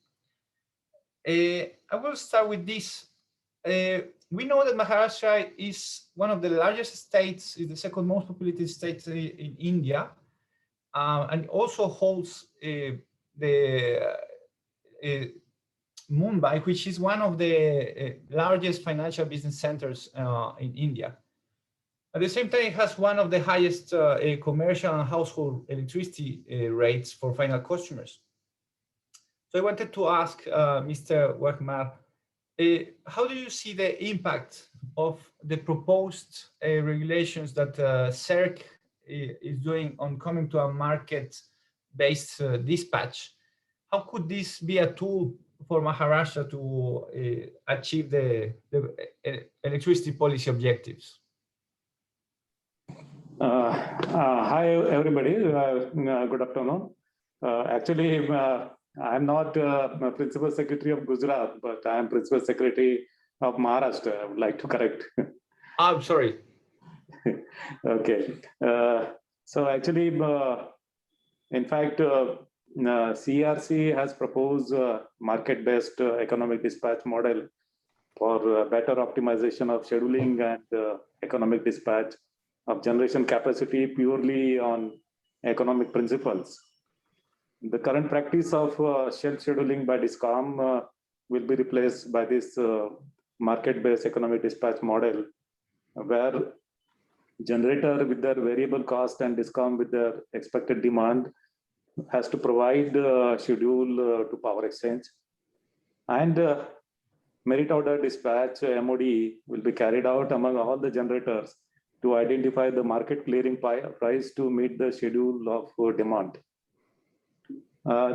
Speaker 7: I will start with this. We know that Maharashtra is one of the largest states, is the second most populated state in India, and also holds the Mumbai, which is one of the largest financial business centers in India. At the same time, it has one of the highest commercial and household electricity rates for final customers. So I wanted to ask Mr. Wagmar, how do you see the impact of the proposed regulations that CERC is doing on coming to a market-based dispatch? How could this be a tool for Maharashtra to achieve the electricity policy objectives?
Speaker 8: Hi, everybody. Good afternoon. Actually, I'm not Principal Secretary of Gujarat, but I'm Principal Secretary of Maharashtra. I would like to correct.
Speaker 7: I'm sorry.
Speaker 8: Okay. So actually, in fact, CERC has proposed a market-based economic dispatch model for better optimization of scheduling and economic dispatch of generation capacity purely on economic principles. The current practice of self-scheduling by DISCOM will be replaced by this market-based economic dispatch model, where generator with their variable cost and DISCOM with their expected demand has to provide schedule to power exchange, and merit order dispatch MOD will be carried out among all the generators to identify the market clearing price to meet the schedule of demand.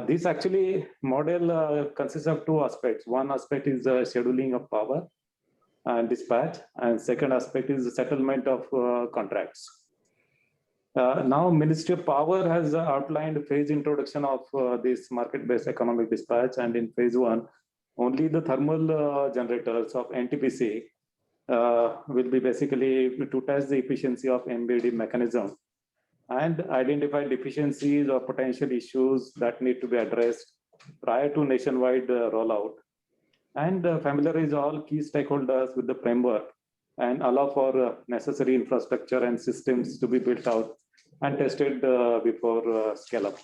Speaker 8: This actually model consists of two aspects. One aspect is the scheduling of power and dispatch, and second aspect is the settlement of contracts. Now, Ministry of Power has outlined phase introduction of this market-based economic dispatch, and in phase 1, only the thermal generators of NTPC will be basically to test the efficiency of MBD mechanism and identify deficiencies or potential issues that need to be addressed prior to nationwide rollout. and familiarize all key stakeholders with the framework and allow for necessary infrastructure and systems to be built out and tested before scale up.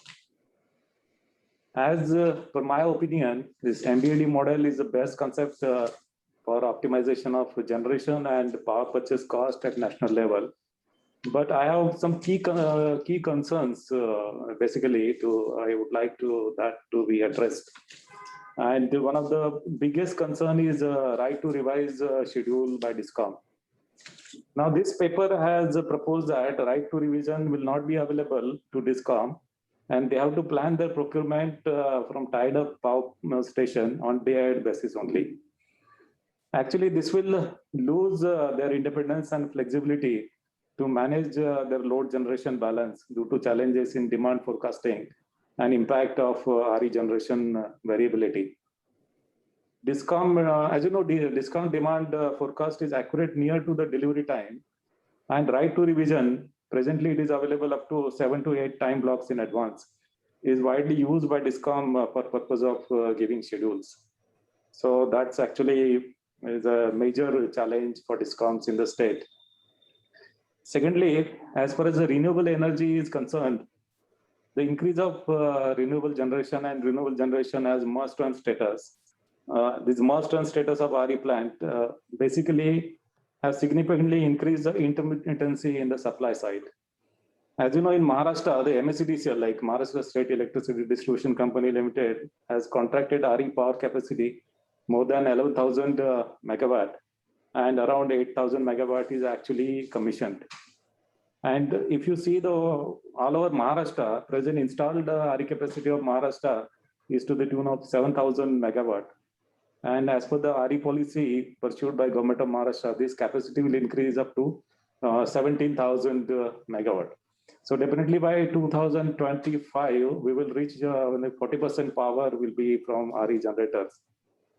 Speaker 8: As per my opinion, this MBED model is the best concept for optimization of generation and power purchase cost at national level. But I have some key concerns basically I would like that to be addressed. And one of the biggest concern is right to revise schedule by DISCOM. Now this paper has proposed that right to revision will not be available to DISCOM, and they have to plan their procurement from tied up power station on day-ahead basis only. Actually, this will lose their independence and flexibility to manage their load generation balance due to challenges in demand forecasting and impact of RE generation variability. DISCOM, as you know, DISCOM demand forecast is accurate near to the delivery time, and right to revision, presently it is available up to 7 to 8 time blocks in advance, is widely used by DISCOM for purpose of giving schedules. So that's actually is a major challenge for DISCOMs in the state. Secondly, as far as the renewable energy is concerned, the increase of renewable generation has must-run status. This must-run status of RE plant basically has significantly increased the intermittency in the supply side. As you know, in Maharashtra, the MSEDCL, like Maharashtra State Electricity Distribution Company Limited, has contracted RE power capacity more than 11,000 megawatt, and around 8,000 megawatt is actually commissioned. And if you see all over Maharashtra, present installed RE capacity of Maharashtra is to the tune of 7,000 megawatt. And as per the RE policy pursued by government of Maharashtra, this capacity will increase up to 17,000 megawatt. So definitely by 2025, we will reach 40% power will be from RE generators.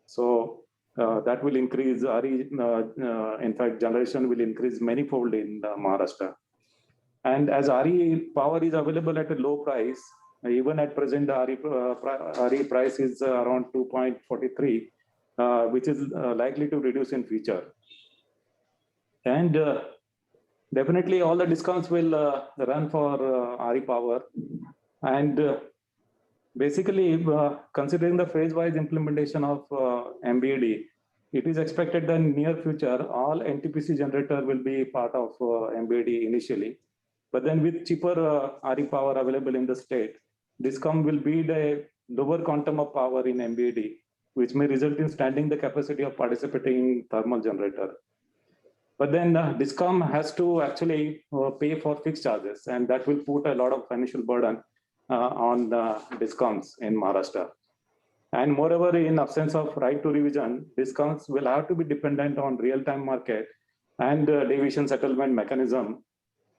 Speaker 8: So that will increase RE, in fact, generation will increase manifold in Maharashtra. And as RE power is available at a low price, even at present, RE price is around 2.43, which is likely to reduce in future. And definitely all the DISCOMs will run for RE power. And basically, considering the phase-wise implementation of MBED, it is expected that in near future, all NTPC generator will be part of MBED initially. But then with cheaper RE power available in the state, DISCOM will build a lower quantum of power in MBED, which may result in standing the capacity of participating thermal generator. But then DISCOM has to actually pay for fixed charges, and that will put a lot of financial burden on DISCOMs in Maharashtra. And moreover, in absence of right to revision, DISCOMs will have to be dependent on real-time market and deviation settlement mechanism,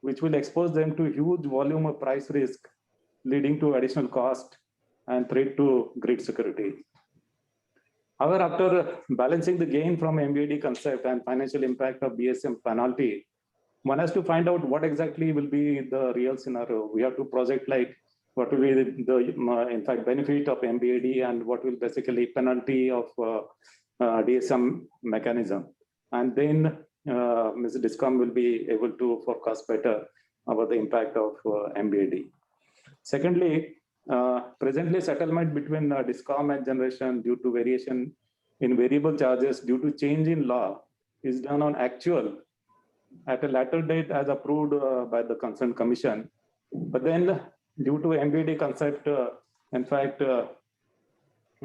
Speaker 8: which will expose them to huge volume of price risk, leading to additional cost and threat to grid security. However, after balancing the gain from MBED concept and financial impact of BSM penalty, one has to find out what exactly will be the real scenario. We have to project like what will be the in fact, benefit of MBED and what will basically penalty of DSM mechanism. And then Mr. DISCOM will be able to forecast better about the impact of MBED. Secondly, presently settlement between DISCOM and generation due to variation in variable charges due to change in law is done on actual at a later date as approved by the concerned commission. But then due to MBED concept, in fact,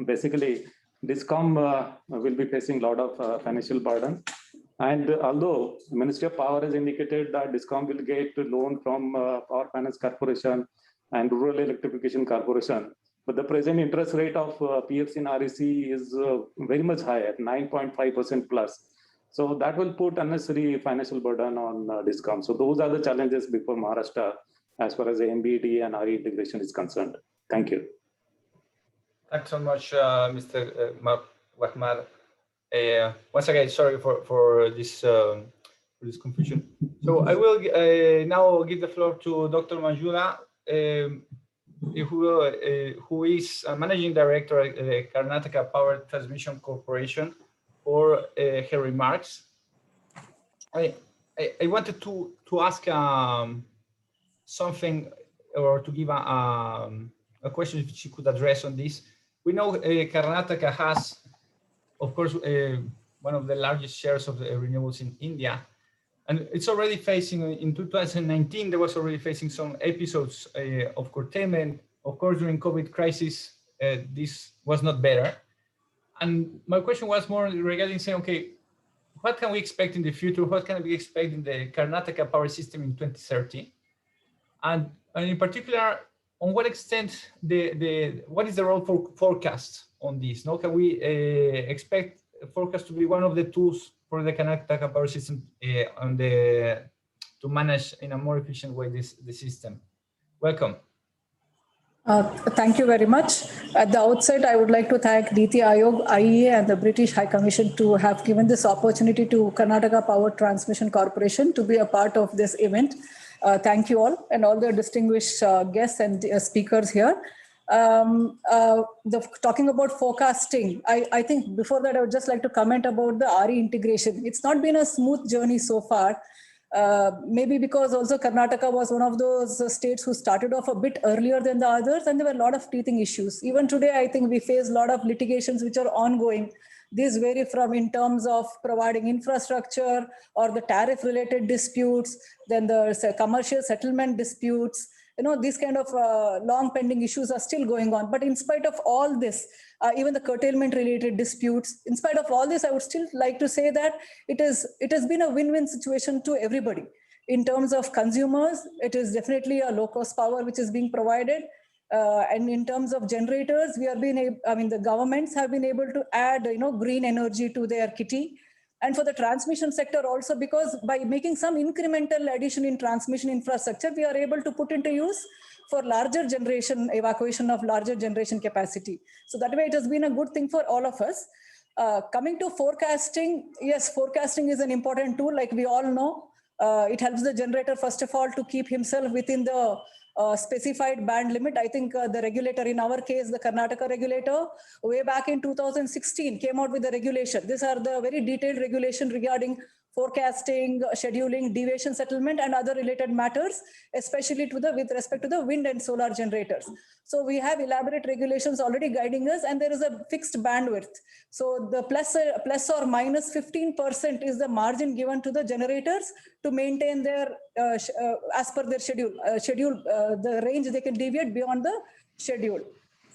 Speaker 8: basically DISCOM will be facing a lot of financial burden. And although the Ministry of Power has indicated that DISCOM will get a loan from Power Finance Corporation and Rural Electrification Corporation, but the present interest rate of PFC and REC is very much high at 9.5% plus. So that will put unnecessary financial burden on DISCOM. So those are the challenges before Maharashtra as far as the MBED and RE integration is concerned. Thank you.
Speaker 7: Thanks so much, Mr. Wahmar. Once again, sorry for this confusion. So I will now give the floor to Dr. Manjula. who is a managing director at the Karnataka Power Transmission Corporation, for her remarks. I wanted to ask something, or to give a question if she could address on this. We know Karnataka has, of course, one of the largest shares of the renewables in India. And it's already facing, in 2019, there was already facing some episodes of curtailment. Of course, during COVID crisis, this was not better. And my question was more regarding saying, okay, what can we expect in the future? What can we expect in the Karnataka power system in 2030? And in particular, on what extent what is the role for forecast on this? No, can we expect forecast to be one of the tools for the Karnataka power system to manage in a more efficient way the system? Welcome.
Speaker 9: Thank you very much. At the outset, I would like to thank Niti Aayog, IEA, and the British High Commission to have given this opportunity to Karnataka Power Transmission Corporation to be a part of this event. Thank you all, and all the distinguished guests and speakers here. Talking about forecasting, I think before that, I would just like to comment about the RE integration. It's not been a smooth journey so far. Maybe because also Karnataka was one of those states who started off a bit earlier than the others, and there were a lot of teething issues. Even today, I think we face a lot of litigations which are ongoing. These vary from in terms of providing infrastructure or the tariff related disputes, then the commercial settlement disputes. You know, these kind of long pending issues are still going on. But in spite of all this, even the curtailment related disputes, in spite of all this, I would still like to say that it has been a win-win situation to everybody. In terms of consumers, it is definitely a low cost power which is being provided. And in terms of generators, the governments have been able to add, green energy to their kitty. And for the transmission sector also, because by making some incremental addition in transmission infrastructure, we are able to put into use for larger generation, evacuation of larger generation capacity. So that way it has been a good thing for all of us. Coming to forecasting, yes, forecasting is an important tool, like we all know. It helps the generator, first of all, to keep himself within the specified band limit. I think the regulator, in our case, the Karnataka regulator, way back in 2016 came out with the regulation. These are the very detailed regulation regarding forecasting, scheduling, deviation settlement, and other related matters, especially with respect to the wind and solar generators. So we have elaborate regulations already guiding us, and there is a fixed bandwidth. So the plus or minus 15% is the margin given to the generators to maintain their, as per their schedule, the range they can deviate beyond the schedule.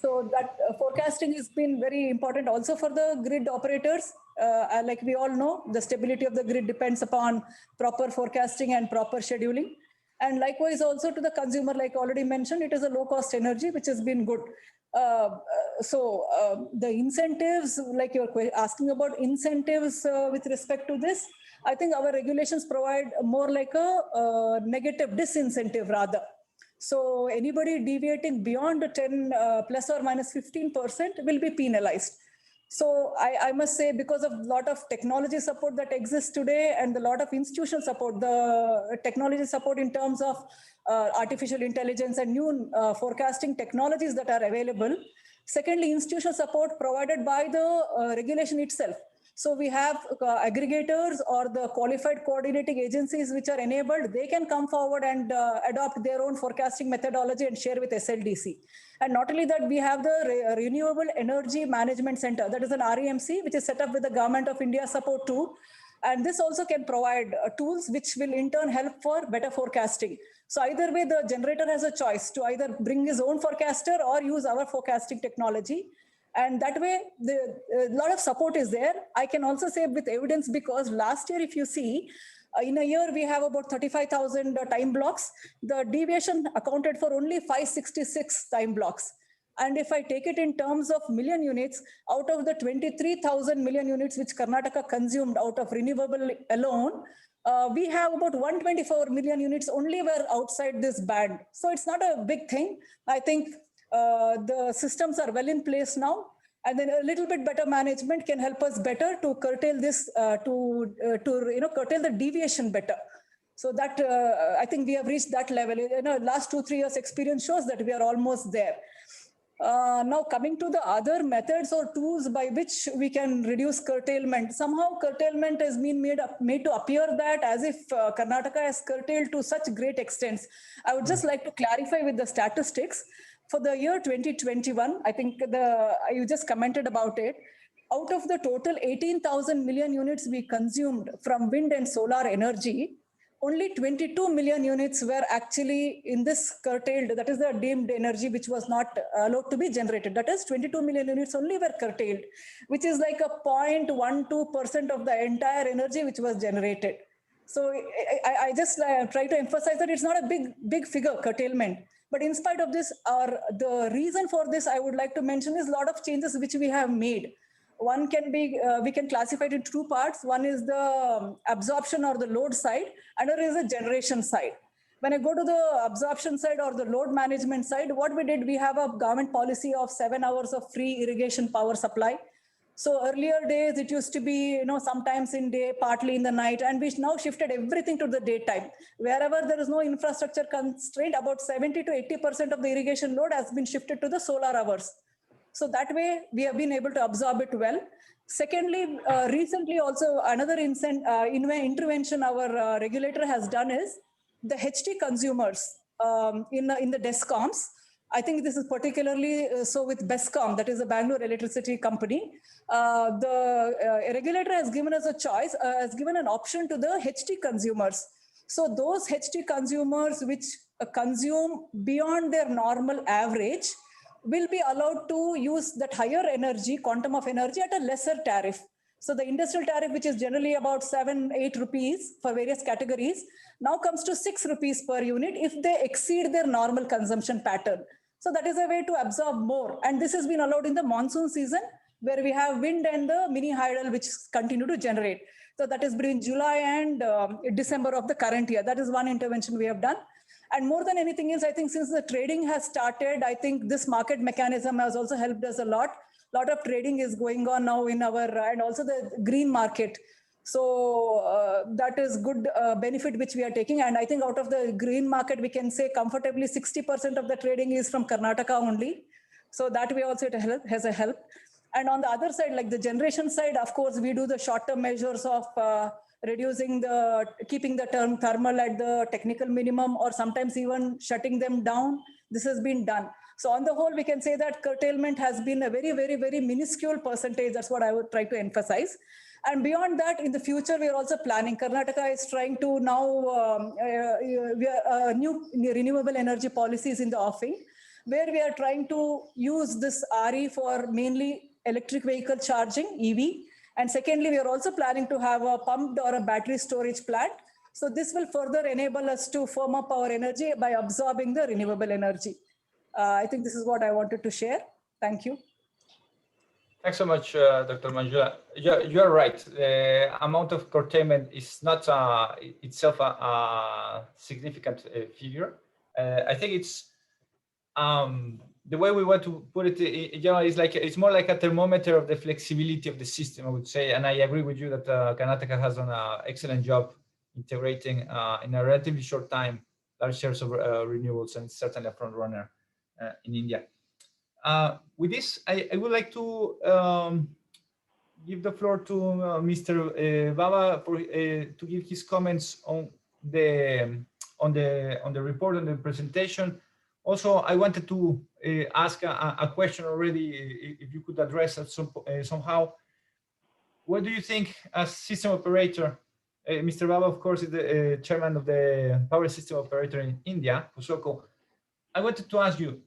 Speaker 9: So that forecasting has been very important also for the grid operators. Like we all know, the stability of the grid depends upon proper forecasting and proper scheduling. And likewise also to the consumer, like already mentioned, it is a low cost energy, which has been good. The incentives, like you're asking about incentives with respect to this, I think our regulations provide more like a negative disincentive rather. So anybody deviating beyond 10 plus or minus 15% will be penalized. So I must say, because of a lot of technology support that exists today and a lot of institutional support, the technology support in terms of artificial intelligence and new forecasting technologies that are available. Secondly, institutional support provided by the regulation itself. So we have aggregators or the qualified coordinating agencies which are enabled. They can come forward and adopt their own forecasting methodology and share with SLDC. And not only that, we have the Renewable Energy Management Center, that is an REMC, which is set up with the Government of India support too. And this also can provide tools which will in turn help for better forecasting. So either way, the generator has a choice to either bring his own forecaster or use our forecasting technology. And that way, a lot of support is there. I can also say with evidence, because last year, if you see, in a year, we have about 35,000 time blocks. The deviation accounted for only 566 time blocks. And if I take it in terms of million units, out of the 23,000 million units which Karnataka consumed out of renewable alone, we have about 124 million units only were outside this band. So it's not a big thing. I think the systems are well in place now, and then a little bit better management can help us better to curtail this, curtail the deviation better. So that I think we have reached that level. Last 2-3 years experience shows that we are almost there. Now coming to the other methods or tools by which we can reduce curtailment. Somehow curtailment has been made to appear that as if Karnataka has curtailed to such great extents. I would just like to clarify with the statistics. For the year 2021, I think you just commented about it. Out of the total 18,000 million units we consumed from wind and solar energy, only 22 million units were actually in this curtailed, that is the deemed energy which was not allowed to be generated. That is 22 million units only were curtailed, which is like a 0.12% of the entire energy which was generated. So I just try to emphasize that it's not a big figure, curtailment. But in spite of this, the reason for this I would like to mention is a lot of changes which we have made. One can be, we can classify it into two parts. One is the absorption or the load side, another is the generation side. When I go to the absorption side or the load management side, what we did, we have a government policy of 7 hours of free irrigation power supply. So earlier days, it used to be, sometimes in day, partly in the night, and we now shifted everything to the daytime. Wherever there is no infrastructure constraint, about 70 to 80% of the irrigation load has been shifted to the solar hours. So that way we have been able to absorb it well. Secondly, recently also another intervention our regulator has done is the HT consumers in the DESCOMs. I think this is particularly so with BESCOM, that is the Bangalore Electricity Company. The regulator has given us a choice, has given an option to the HT consumers. So those HT consumers which consume beyond their normal average will be allowed to use that higher energy, quantum of energy at a lesser tariff. So the industrial tariff, which is generally about 7-8 rupees for various categories, now comes to 6 rupees per unit if they exceed their normal consumption pattern. So that is a way to absorb more. And this has been allowed in the monsoon season, where we have wind and the mini hydel, which continue to generate. So that is between July and December of the current year. That is one intervention we have done. And more than anything else, I think since the trading has started, I think this market mechanism has also helped us a lot. A lot of trading is going on now in our, and also the green market. So that is good benefit which we are taking. And I think out of the green market, we can say comfortably 60% of the trading is from Karnataka only. So that way also it has a help. And on the other side, like the generation side, of course, we do the short-term measures of reducing keeping the thermal at the technical minimum, or sometimes even shutting them down. This has been done. So on the whole, we can say that curtailment has been a very, very, very minuscule percentage. That's what I would try to emphasize. And beyond that, in the future, we are also planning. Karnataka is trying to now, new renewable energy policies in the offing, where we are trying to use this RE for mainly electric vehicle charging, EV. And secondly, we are also planning to have a pumped or a battery storage plant. So this will further enable us to firm up our energy by absorbing the renewable energy. I think this is what I wanted to share. Thank you.
Speaker 7: Thanks so much, Dr. Manjula. You're right. The amount of curtailment is not itself a significant figure. I think it's the way we want to put it, is like it's more like a thermometer of the flexibility of the system, I would say. And I agree with you that Karnataka has done an excellent job integrating in a relatively short time large shares of renewables, and certainly a front runner in India. With this, I would like to give the floor to Mr. Baba to give his comments on the report and the presentation. Also, I wanted to ask a question already, if you could address it somehow. What do you think as system operator? Mr. Baba, of course, is the chairman of the power system operator in India, POSOCO. I wanted to ask you,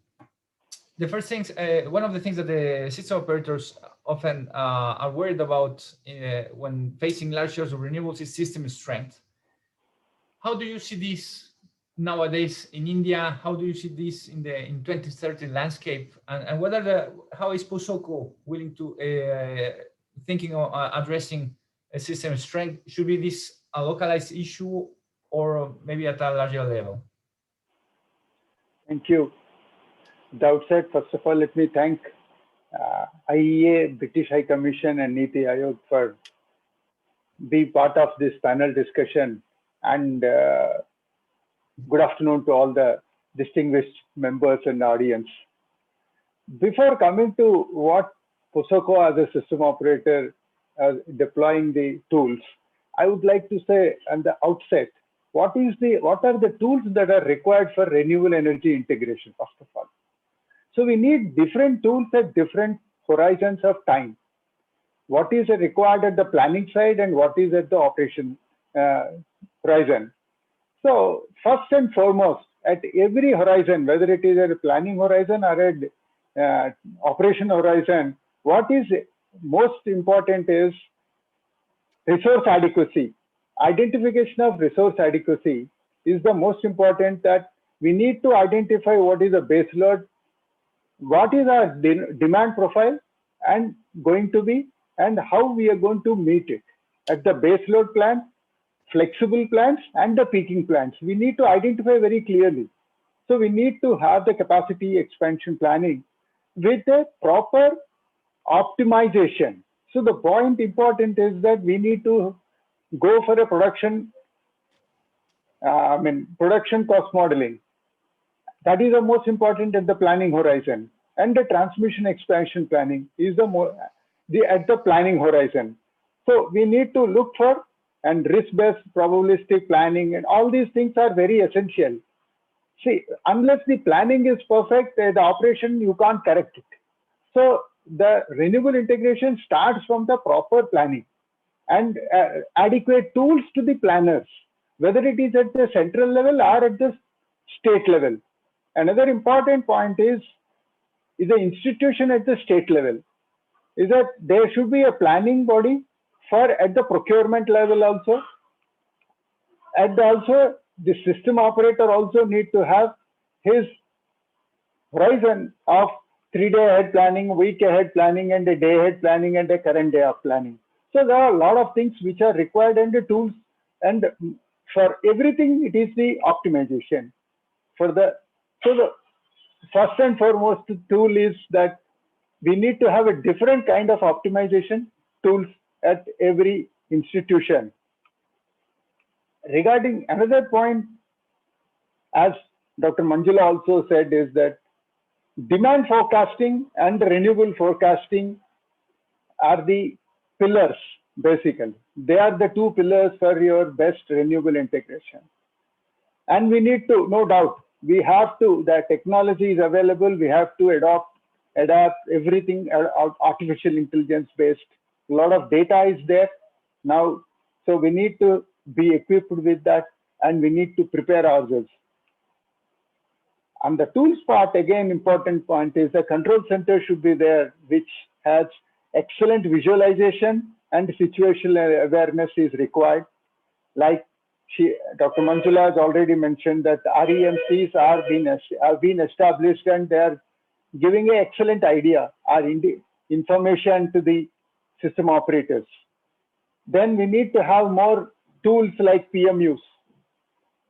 Speaker 7: the first things, one of the things that the system operators often are worried about when facing large shares of renewables is system strength. How do you see this nowadays in India? How do you see this in 2030 landscape? And how is POSOCO willing to thinking of addressing a system strength? Should be this a localized issue or maybe at a larger level?
Speaker 10: Thank you. At the outset, first of all, let me thank IEA, British High Commission and NITI Aayog for being part of this panel discussion and good afternoon to all the distinguished members in the audience. Before coming to what POSOCO as a system operator deploying the tools, I would like to say at the outset, what are the tools that are required for renewable energy integration, first of all. So we need different tools at different horizons of time. What is required at the planning side and what is at the operation horizon. So first and foremost, at every horizon, whether it is a planning horizon or a operation horizon, what is most important is resource adequacy. Identification of resource adequacy is the most important, that we need to identify what is the base load, what is our demand profile and going to be, and how we are going to meet it at the base load plant, flexible plants and the peaking plants. We need to identify very clearly. So we need to have the capacity expansion planning with a proper optimization. So the point important is that we need to go for a production cost modeling. That is the most important at the planning horizon. And the transmission expansion planning is at the planning horizon. So we need to look for and risk-based probabilistic planning, and all these things are very essential. See, unless the planning is perfect, the operation, you can't correct it. So the renewable integration starts from the proper planning and adequate tools to the planners, whether it is at the central level or at the state level. Another important point is the institution at the state level, is that there should be a planning body for at the procurement level also. And also the system operator also need to have his horizon of 3-day ahead planning, week ahead planning, and a day ahead planning, and a current day of planning. So there are a lot of things which are required and the tools, and for everything it is the optimization. So the first and foremost tool is that we need to have a different kind of optimization tools at every institution. Regarding another point, as Dr. Manjula also said, is that demand forecasting and renewable forecasting are the pillars, basically. They are the two pillars for your best renewable integration. And we need to, no doubt, we have to, the technology is available, we have to adapt everything artificial intelligence based. A lot of data is there now, so we need to be equipped with that, and we need to prepare ourselves. On the tools part, again, important point is the control center should be there, which has excellent visualization and situational awareness is required. Like Dr. Manjula has already mentioned that REMCs have been established, and they are giving an excellent idea or information to the system operators. Then we need to have more tools like PMUs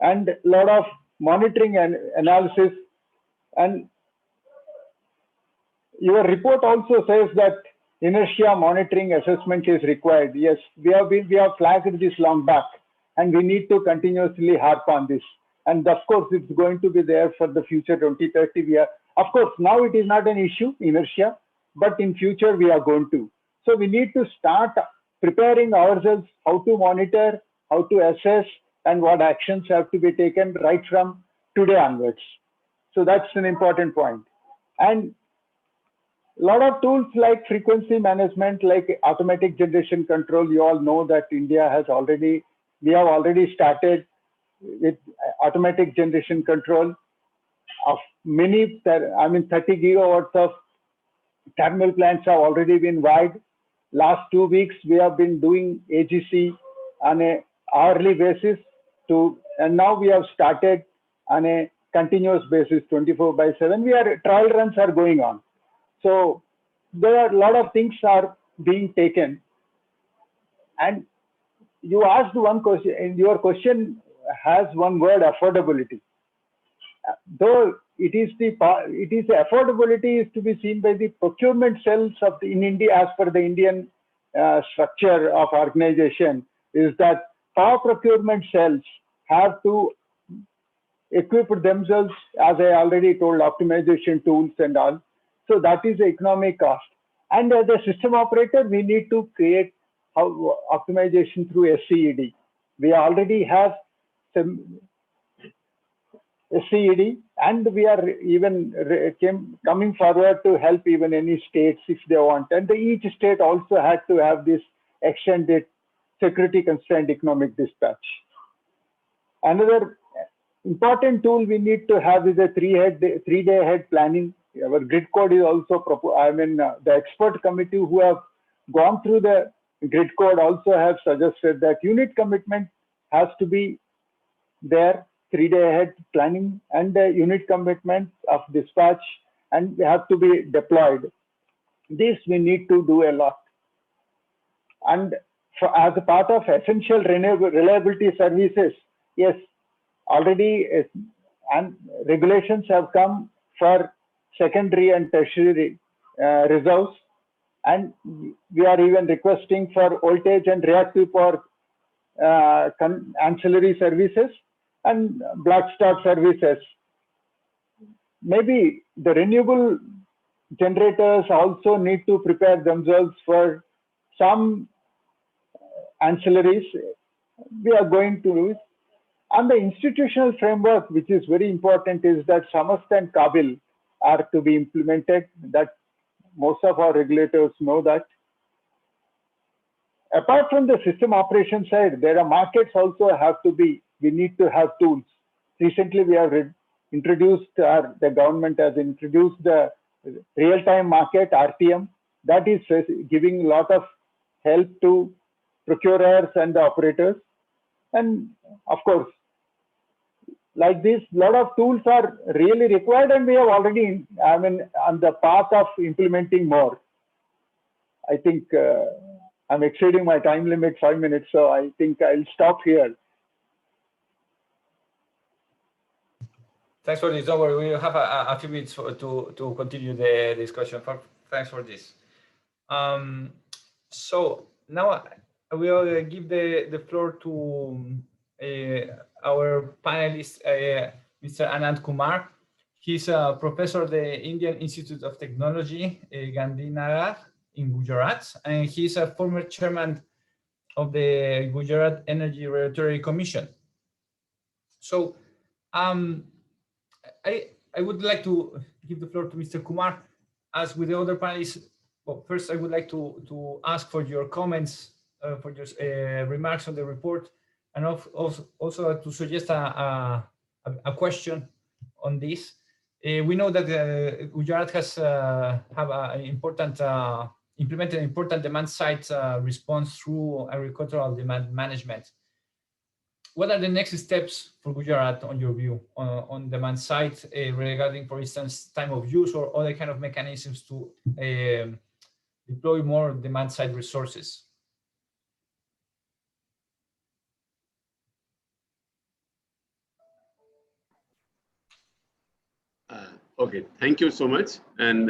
Speaker 10: and a lot of monitoring and analysis. And your report also says that inertia monitoring assessment is required. Yes, we have flagged this long back, and we need to continuously harp on this. And of course, it's going to be there for the future 2030. Of course, now it is not an issue, inertia, but in future we are going to. So we need to start preparing ourselves how to monitor, how to assess, and what actions have to be taken right from today onwards. So that's an important point. And a lot of tools like frequency management, like automatic generation control. You all know that India has already, we have already started with automatic generation control of many, 30 gigawatts of thermal plants have already been wired. Last 2 weeks, we have been doing AGC on a hourly basis and now we have started on a continuous basis, 24/7. Trial runs are going on. So there are a lot of things are being taken. And you asked one question, and your question has one word, affordability. Though it is the affordability is to be seen by the procurement cells in India, as per the Indian structure of organization, is that power procurement cells have to equip themselves, as I already told, optimization tools and all. So that is the economic cost. And as a system operator, we need to create optimization through SCED. We already have some SCED, and we are even coming forward to help even any states if they want. And each state also had to have this extended security constrained economic dispatch. Another important tool we need to have is a three-day ahead planning. Our grid code is also, the expert committee who have gone through the grid code also have suggested that unit commitment has to be there, 3-day ahead planning, and the unit commitment of dispatch, and they have to be deployed. This we need to do a lot. And as a part of essential reliability services, yes, already and regulations have come for secondary and tertiary reserves, and we are even requesting for voltage and reactive power ancillary services and black start services. Maybe the renewable generators also need to prepare themselves for some ancillaries. We are going to do it. And the institutional framework, which is very important, is that Samast and Kabil are to be implemented. That most of our regulators know that. Apart from the system operation side, there are markets also have to be, we need to have tools. Recently, we have introduced, the government has introduced the real-time market, RTM. That is giving a lot of help to procurers and the operators. And of course, like this, a lot of tools are really required, and we have already, on the path of implementing more. I think I'm exceeding my time limit, 5 minutes, so I think I'll stop here.
Speaker 7: Thanks for this. Don't worry, we have a few minutes to continue the discussion. Thanks for this. So now I will give the floor to our panelist, Mr. Anand Kumar. He's a professor at the Indian Institute of Technology, Gandhinagar in Gujarat, and he's a former chairman of the Gujarat Energy Regulatory Commission. So I would like to give the floor to Mr. Kumar. As with the other panelists, well, first I would like to ask for your comments, for your remarks on the report, and also to suggest a question on this. We know that Gujarat has implemented an important demand side response through agricultural demand management. What are the next steps for Gujarat, on your view, on demand side regarding, for instance, time of use or other kind of mechanisms to deploy more demand side resources?
Speaker 11: Okay, thank you so much, and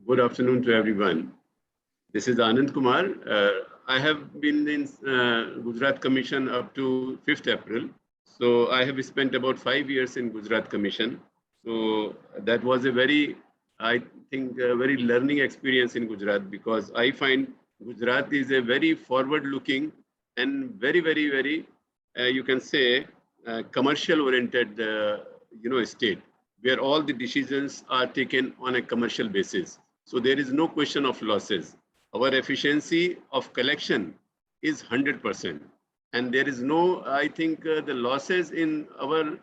Speaker 11: good afternoon to everyone. This is Anand Kumar. I have been in Gujarat Commission up to 5th April. So I have spent about 5 years in Gujarat Commission. So that was a very, I think, a very learning experience in Gujarat, because I find Gujarat is a very forward-looking and very, you can say, commercial-oriented, state, where all the decisions are taken on a commercial basis. So there is no question of losses. Our efficiency of collection is 100%. And there is no, I think, the losses in our,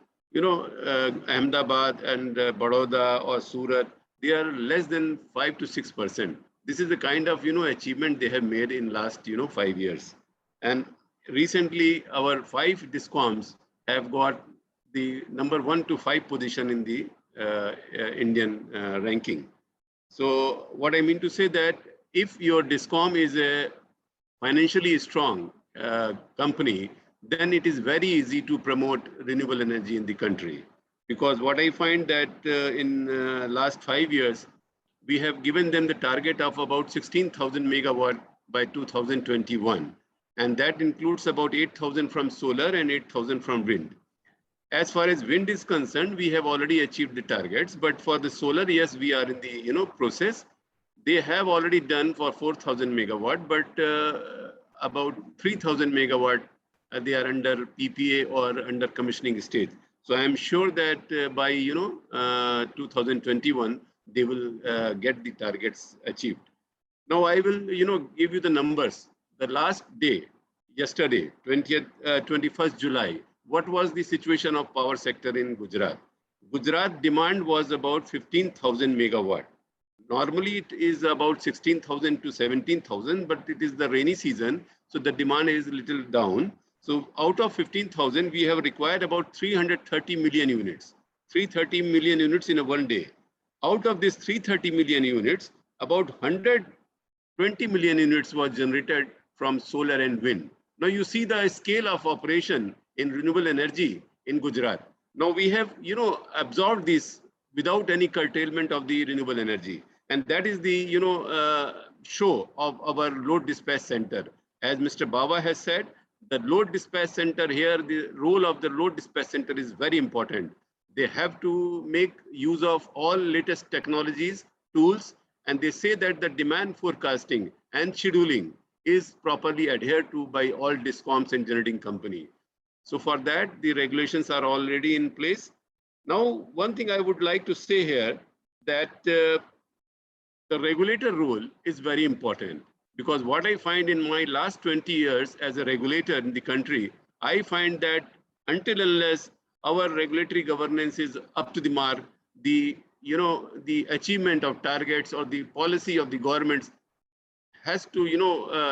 Speaker 11: Ahmedabad and Baroda or Surat, they are less than 5 to 6%. This is the kind of, achievement they have made in last, 5 years. And recently, our 5 DISCOMs have got the number 1 to 5 position in the Indian ranking. So what I mean to say that if your DISCOM is a financially strong company, then it is very easy to promote renewable energy in the country. Because what I find that in last 5 years, we have given them the target of about 16,000 megawatt by 2021. and that includes about 8,000 from solar and 8,000 from wind. As far as wind is concerned, we have already achieved the targets, but for the solar, yes, we are in the process. They have already done for 4,000 megawatt, but about 3,000 megawatt they are under PPA or under commissioning stage. So I am sure that by 2021 they will get the targets achieved. Now I will give you the numbers. The last day, yesterday, 21st July, what was the situation of power sector in Gujarat? Gujarat demand was about 15,000 megawatt. Normally it is about 16,000 to 17,000, but it is the rainy season, so the demand is a little down. So out of 15,000, we have required about 330 million units. 330 million units in a one day. Out of this 330 million units, about 120 million units was generated from solar and wind. Now you see the scale of operation in renewable energy in Gujarat. Now we have, absorbed this without any curtailment of the renewable energy. And that is the, show of our load dispatch center. As Mr. Baba has said, the load dispatch center here, the role of the load dispatch center is very important. They have to make use of all latest technologies, tools, and they say that the demand forecasting and scheduling is properly adhered to by all DISCOMs and generating company. So for that, the regulations are already in place. Now, one thing I would like to say here that the regulator role is very important, because what I find in my last 20 years as a regulator in the country, I find that until unless our regulatory governance is up to the mark, the achievement of targets or the policy of the governments has to,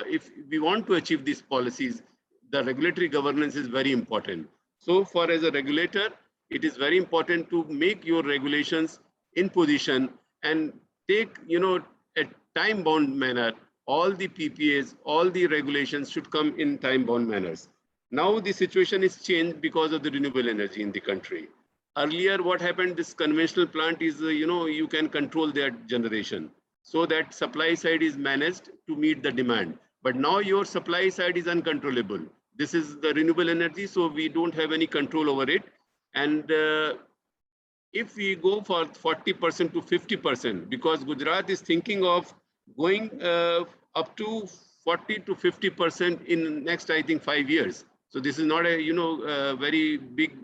Speaker 11: if we want to achieve these policies, the regulatory governance is very important. So for as a regulator, it is very important to make your regulations in position and take, a time-bound manner. All the PPAs, all the regulations should come in time-bound manners. Now the situation is changed because of the renewable energy in the country. Earlier, what happened, this conventional plant is, you can control their generation, so that supply side is managed to meet the demand. But now your supply side is uncontrollable. This is the renewable energy, so we don't have any control over it. And if we go for 40% to 50%, because Gujarat is thinking of going up to 40 to 50% in next, I think, 5 years. So this is not a very big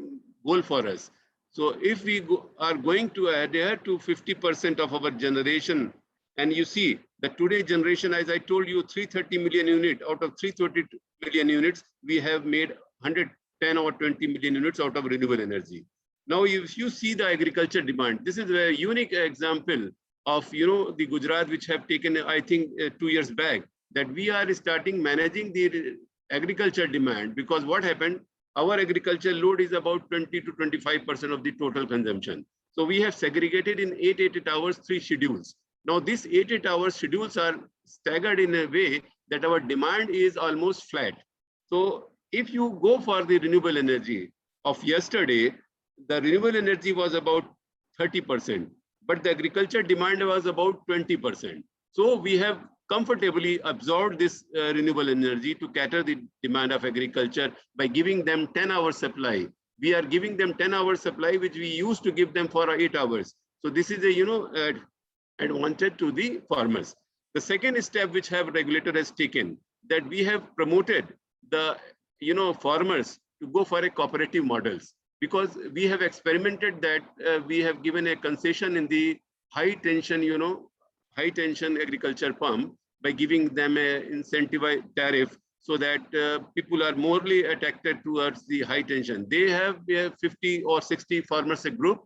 Speaker 11: goal for us. So if we are going to adhere to 50% of our generation, and you see that today generation, as I told you, 330 million units, out of 330 million units, we have made 110 or 20 million units out of renewable energy. Now, if you see the agriculture demand, this is a unique example of, the Gujarat, which have taken, I think, 2 years back, that we are starting managing the agriculture demand, because what happened, our agriculture load is about 20 to 25% of the total consumption. So we have segregated in 8 hours, 3 schedules. Now these 8 hours schedules are staggered in a way that our demand is almost flat. So if you go for the renewable energy of yesterday, the renewable energy was about 30%, but the agriculture demand was about 20%. So we have comfortably absorbed this renewable energy to cater the demand of agriculture by giving them 10-hour supply. We are giving them 10-hour supply, which we used to give them for 8 hours. So this is a advantage to the farmers. The second step which regulator has taken, that we have promoted the farmers to go for a cooperative models, because we have experimented that we have given a concession in the high tension agriculture pump by giving them a incentivized tariff, so that people are morely attracted towards the high tension. They have 50 or 60 farmers a group.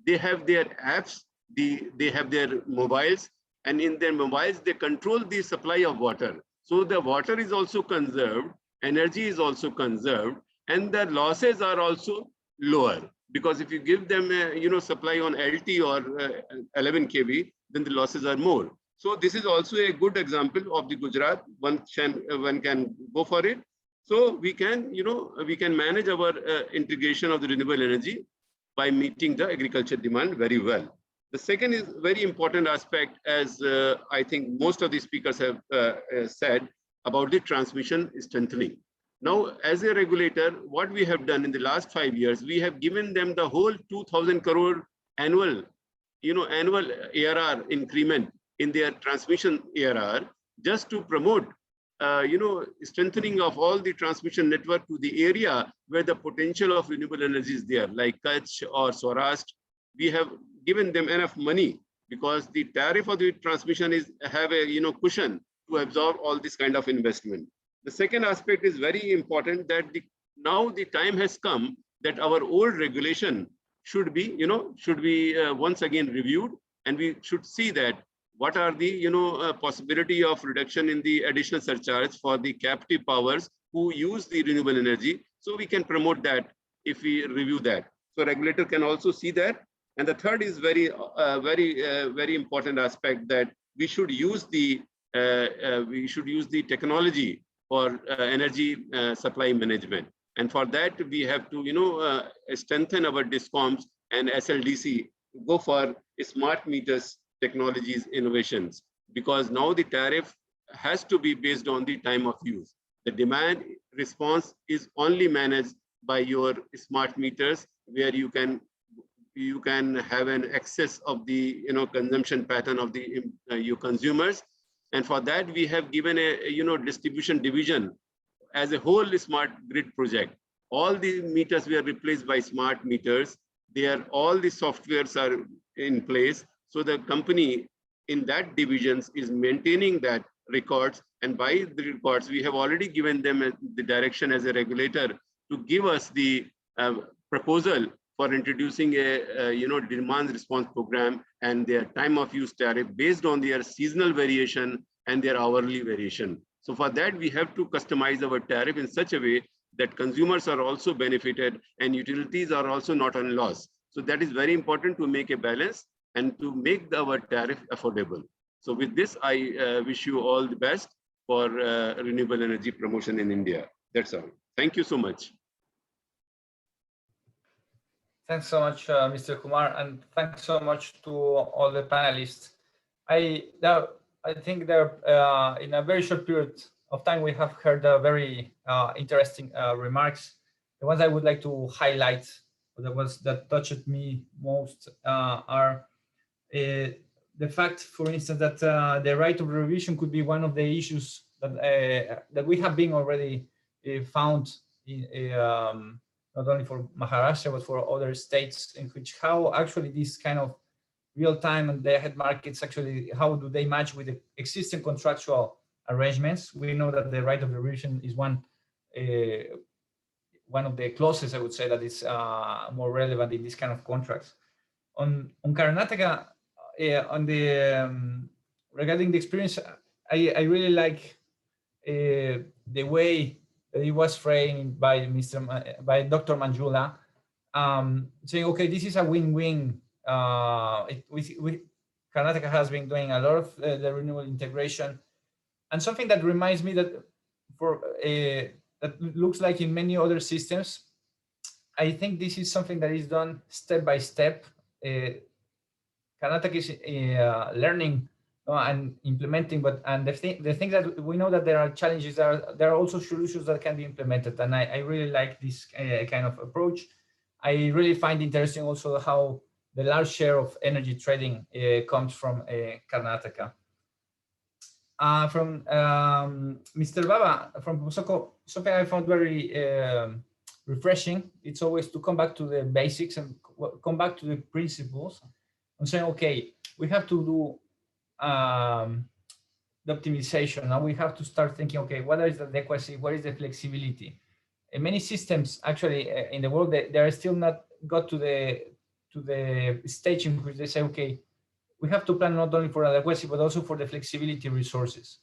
Speaker 11: They have their apps, they have their mobiles, and in their mobiles, they control the supply of water. So the water is also conserved, energy is also conserved, and the losses are also lower, because if you give them a supply on LT or 11 kV, then the losses are more. So this is also a good example of the Gujarat. One can go for it. So we can manage our integration of the renewable energy by meeting the agriculture demand very well. The second is very important aspect, as I think most of the speakers have said, about the transmission strengthening. Now, as a regulator, what we have done in the last 5 years, we have given them the whole 2,000 crore annual, annual ARR increment in their transmission ARR, just to promote, strengthening of all the transmission network to the area where the potential of renewable energy is there, like Kutch or Saurashtra. We have given them enough money because the tariff of the transmission have a cushion to absorb all this kind of investment. The second aspect is very important, that now the time has come that our old regulation should be once again reviewed, and we should see that what are the possibility of reduction in the additional surcharge for the captive powers who use the renewable energy, so we can promote that if we review that. So regulator can also see that. And the third is very important aspect, that we should use the technology for energy supply management. And for that, we have to, strengthen our DISCOMs and SLDC, go for smart meters technologies innovations, because now the tariff has to be based on the time of use. The demand response is only managed by your smart meters, where you can have an excess of the consumption pattern of the your consumers. And for that, we have given a distribution division as a whole smart grid project. All the meters were replaced by smart meters. All the softwares are in place. So the company in that divisions is maintaining that records, and by the records, we have already given them the direction as a regulator to give us the proposal for introducing a demand response program and their time of use tariff based on their seasonal variation and their hourly variation. So for that, we have to customize our tariff in such a way that consumers are also benefited and utilities are also not on loss. So that is very important, to make a balance and to make our tariff affordable. So with this, I wish you all the best for renewable energy promotion in India. That's all. Thank you so much.
Speaker 7: Thanks so much, Mr. Kumar, and thanks so much to all the panelists. I think that in a very short period of time, we have heard very interesting remarks. The ones I would like to highlight, the ones that touched me most, are the fact, for instance, that the right of revision could be one of the issues that we have been already found in, not only for Maharashtra, but for other states, in which how actually this kind of real-time and day-ahead markets, actually, how do they match with the existing contractual arrangements? We know that the right of revision is one of the clauses, I would say, that is more relevant in this kind of contracts. On Karnataka, regarding the experience, I really like the way it was framed by Dr. Manjula, saying, okay, this is a win-win. Karnataka has been doing a lot of the renewable integration, and something that reminds me that that looks like in many other systems, I think this is something that is done step by step. Karnataka is learning and implementing, and the thing that we know that there are challenges, there are also solutions that can be implemented, and I really like this kind of approach. I really find interesting also how the large share of energy trading comes from Karnataka. From Mr. Baba from Pusoko, something I found very refreshing. It's always to come back to the basics and come back to the principles and saying, okay, we have to do the optimization. Now we have to start thinking, okay, what is the adequacy? What is the flexibility? And many systems actually in the world, they are still not got to the stage in which they say, okay, we have to plan not only for adequacy, but also for the flexibility resources.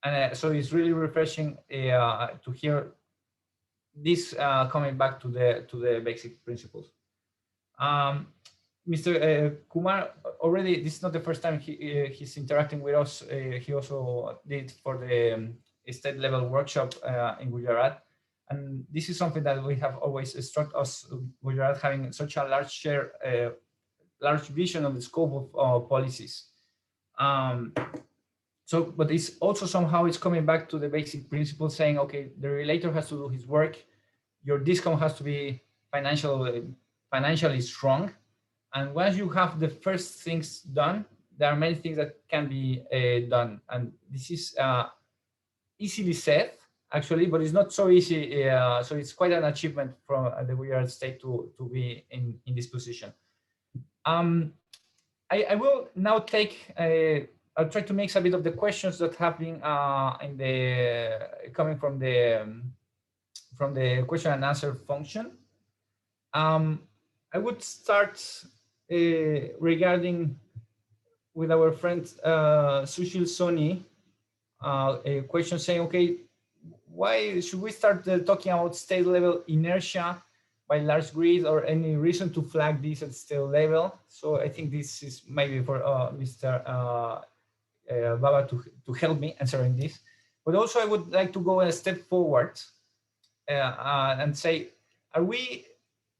Speaker 7: And so it's really refreshing to hear this coming back to the basic principles. Mr. Kumar, already, this is not the first time he's interacting with us. He also did for the state level workshop in Gujarat. And this is something that we have always struck us, Gujarat having such a large share, large vision of the scope of policies. So, but it's also somehow it's coming back to the basic principle saying, okay, the regulator has to do his work. Your discount has to be financially strong. And once you have the first things done, there are many things that can be done. And this is easily said, actually, but it's not so easy. So it's quite an achievement from the Gujarat state to be in this position. I will now take I'll try to mix a bit of the questions that have been coming from the question and answer function. I would start regarding with our friend Sushil Soni, a question saying, okay, why should we start talking about state level inertia by large grid, or any reason to flag this at state level? So I think this is maybe for Mr. Baba to help me answering this. But also I would like to go a step forward and say, are we,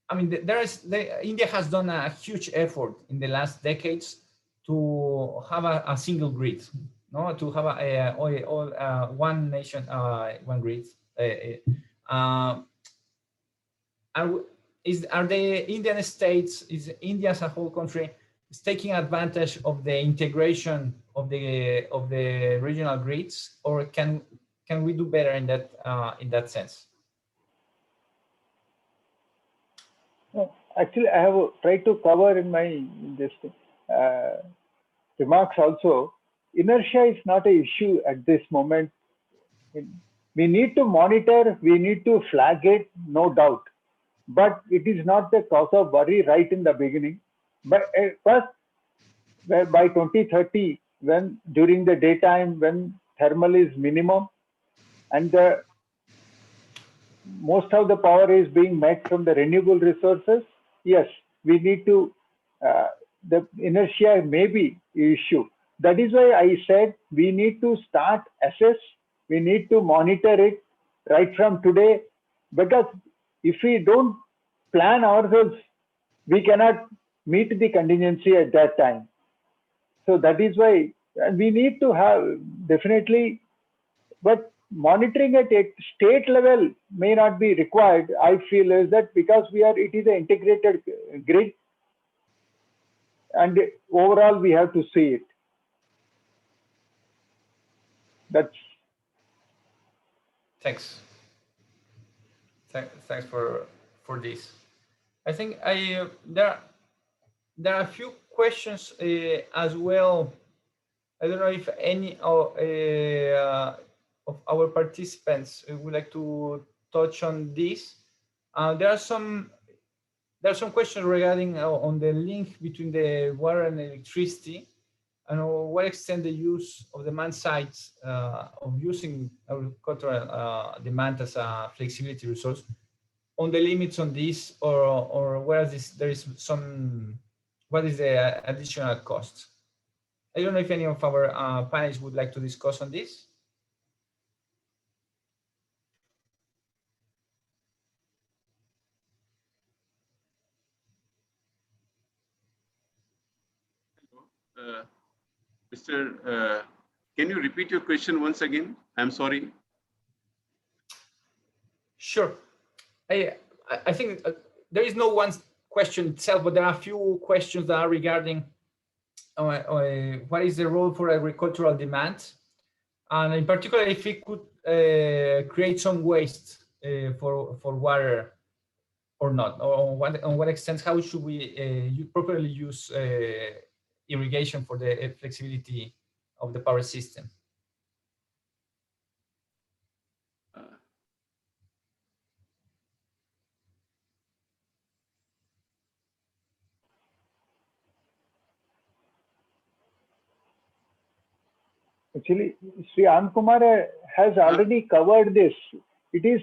Speaker 7: I mean, India has done a huge effort in the last decades to have a single grid, no, to have one nation, one grid. Are the Indian states, is India as a whole country, is taking advantage of the integration of the regional grids, or can we do better in that sense?
Speaker 10: Actually, I have tried to cover in my remarks also. Inertia is not an issue at this moment. We need to monitor, we need to flag it, no doubt. But it is not the cause of worry right in the beginning. But first, by 2030, when during the daytime, when thermal is minimum and most of the power is being met from the renewable resources, yes, we need to, the inertia may be an issue. That is why I said we need to start assess, we need to monitor it right from today, because if we don't plan ourselves, we cannot meet the contingency at that time. So that is why we need to have definitely, but monitoring at a state level may not be required. I feel is that because it is an integrated grid, and overall we have to see it. That's.
Speaker 7: Thanks. Thanks for this. I think there are a few questions as well. I don't know if any of our participants would like to touch on this. There are some questions regarding on the link between the water and electricity, and what extent the use of demand sides of using agricultural demand as a flexibility resource, on the limits on this, or where there is some, what is the additional cost? I don't know if any of our panelists would like to discuss on this.
Speaker 11: Mr. Can you repeat your question once again? I'm sorry.
Speaker 7: Sure. I think there is no one question itself, but there are a few questions that are regarding what is the role for agricultural demand, and in particular, if it could create some waste for water or not, or on what extent, how should we properly use irrigation for the flexibility of the power system?
Speaker 10: Actually, Sri Kumar has already covered this. It is,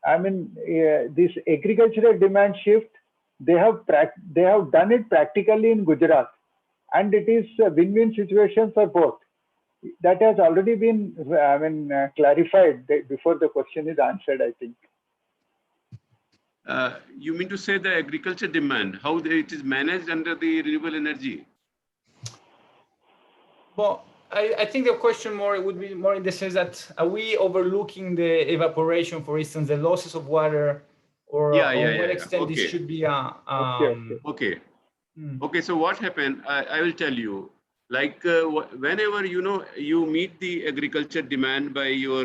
Speaker 10: I mean, this agricultural demand shift, they have done it practically in Gujarat, and it is a win-win situation for both. That has already been, I mean, clarified before the question is answered, I think.
Speaker 11: You mean to say the agriculture demand, how it is managed under the renewable energy?
Speaker 7: Well, I think the question more would be more in the sense that are we overlooking the evaporation, for instance, the losses of water, or
Speaker 11: Yeah,
Speaker 7: on
Speaker 11: yeah,
Speaker 7: what
Speaker 11: yeah, yeah.
Speaker 7: extent this
Speaker 11: Okay,
Speaker 7: should be
Speaker 11: okay.
Speaker 7: hmm.
Speaker 11: Okay, so what happened? I will tell you. Like whenever you meet the agriculture demand by your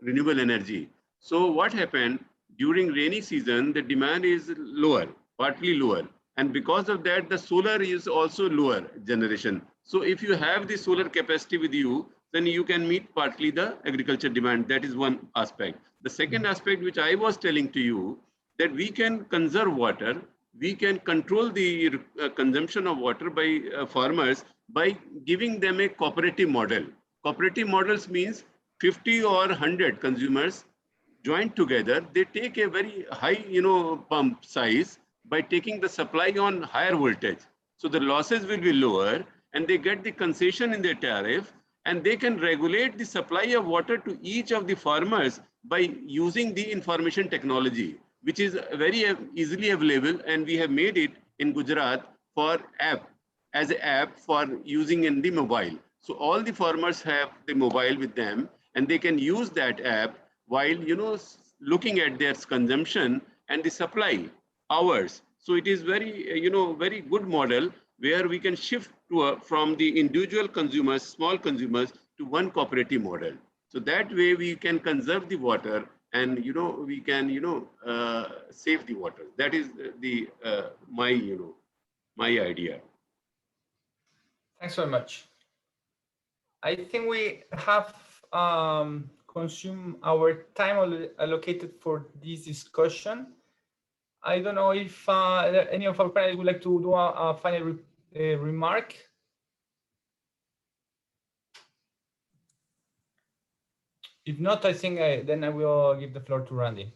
Speaker 11: renewable energy. So what happened during rainy season? The demand is lower, partly lower, and because of that, the solar is also lower generation. So if you have the solar capacity with you, then you can meet partly the agriculture demand. That is one aspect. The second aspect, which I was telling to you, that we can conserve water, we can control the consumption of water by farmers by giving them a cooperative model. Cooperative models means 50 or 100 consumers joined together. They take a very high, pump size by taking the supply on higher voltage. So the losses will be lower and they get the concession in their tariff and they can regulate the supply of water to each of the farmers by using the information technology, which is very easily available, and we have made it in Gujarat for app, as an app for using in the mobile. So all the farmers have the mobile with them and they can use that app while looking at their consumption and the supply hours. So it is very very good model where we can shift from the individual consumers, small consumers, to one cooperative model. So that way we can conserve the water and we can save the water. That is the my idea.
Speaker 7: Thanks very much. I think we have consumed our time allocated for this discussion. I don't know if any of our panelists would like to do a final remark. If not, I think then I will give the floor to Randy.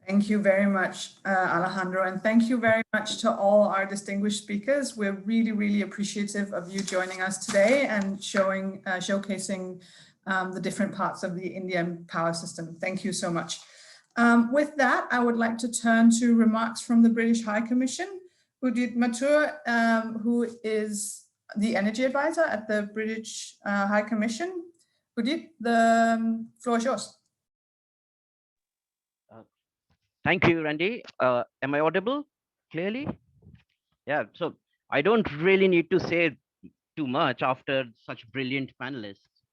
Speaker 1: Thank you very much, Alejandro, and thank you very much to all our distinguished speakers. We're really, really appreciative of you joining us today and showcasing the different parts of the Indian power system. Thank you so much. With that, I would like to turn to remarks from the British High Commission. Udit Mathur, who is the energy advisor at the British High Commission. Udit, the floor is yours.
Speaker 12: Thank you, Randy. Am I audible clearly? Yeah, so I don't really need to say too much after such brilliant panelists.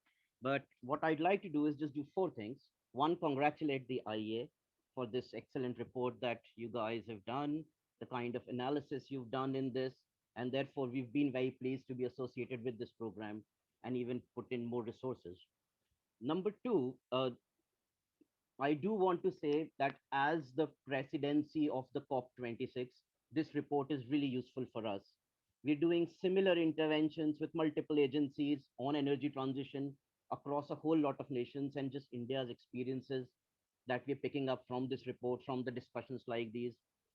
Speaker 12: But what I'd like to do is just do four things. One, congratulate the IEA for this excellent report that you guys have done, the kind of analysis you've done in this, and therefore we've been very pleased to be associated with this program and even put in more resources. Number two, I do want to say that as the presidency of the COP26, this report is really useful for us. We're doing similar interventions with multiple agencies on energy transition across a whole lot of nations, and just India's experiences that we're picking up from this report, from the discussions like these,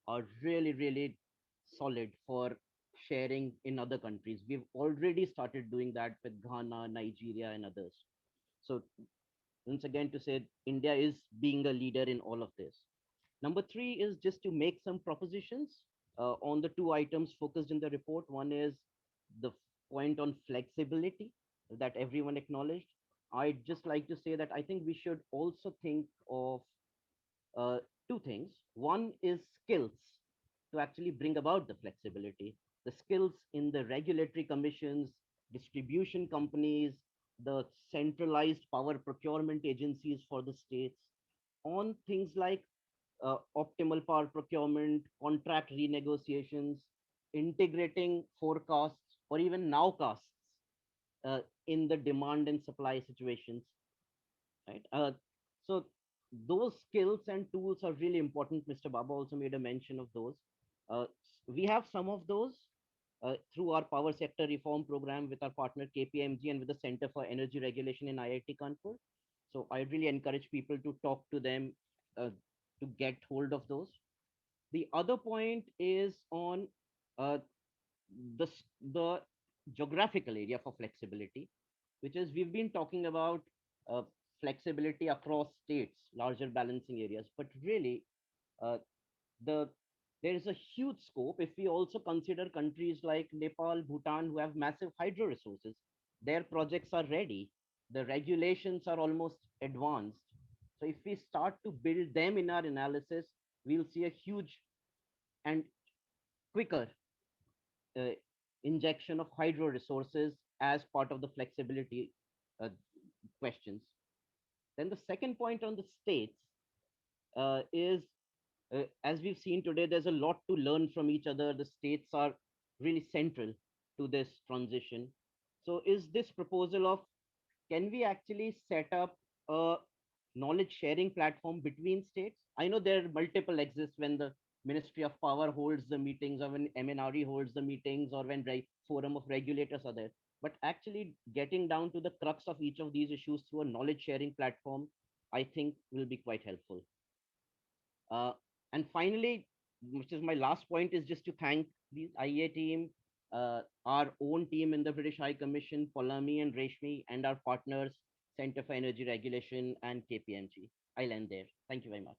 Speaker 12: are really, really solid for sharing in other countries. We've already started doing that with Ghana, Nigeria, and others. So once again, to say India is being a leader in all of this. Number three is just to make some propositions on the two items focused in the report. One is the point on flexibility that everyone acknowledged. I'd just like to say that I think we should also think of two things. One is skills to actually bring about the flexibility, the skills in the regulatory commissions, distribution companies, the centralized power procurement agencies for the states on things like optimal power procurement, contract renegotiations, integrating forecasts or even nowcasts in the demand and supply situations, right? So those skills and tools are really important. Mr. Baba also made a mention of those. Uh, we have some of those through our power sector reform program with our partner KPMG and with the Center for Energy Regulation in IIT Kanpur. So I really encourage people to talk to them to get hold of those. The other point is on uh, the geographical area for flexibility, which is we've been talking about flexibility across states, larger balancing areas, but really uh, there is a huge scope if we also consider countries like Nepal, Bhutan, who have massive hydro resources. their projects are ready. The regulations are almost advanced. So if we start to build them in our analysis, we'll see a huge and quicker uh, injection of hydro resources as part of the flexibility uh, questions. Then the second point on the states is, as we've seen today, there's a lot to learn from each other. The states are really central to this transition. So is this proposal of, can we actually set up a knowledge sharing platform between states? I know there are multiple exists when the Ministry of Power holds the meetings, or when MNRE holds the meetings, or when Forum of Regulators are there. But actually getting down to the crux of each of these issues through a knowledge sharing platform, I think will be quite helpful. And finally, which is my last point, is just to thank the IEA team, our own team in the British High Commission, Polami and Reshmi, and our partners, Center for Energy Regulation and KPMG. I'll end there. Thank you very much.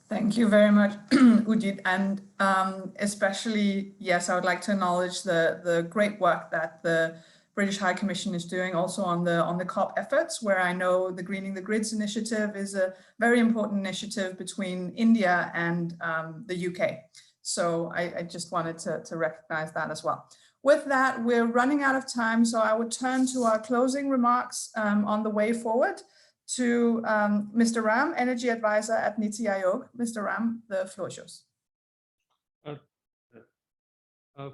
Speaker 1: Thank you very much, Ujit. And especially, yes, I would like to acknowledge the great work that the British High Commission is doing also on the COP efforts, where I know the Greening the Grids initiative is a very important initiative between India and the UK. So I just wanted to recognize that as well. With that, we're running out of time, so I would turn to our closing remarks on the way forward to Mr. Ram, Energy Advisor at NITI Aayog. Mr. Ram, the floor is yours.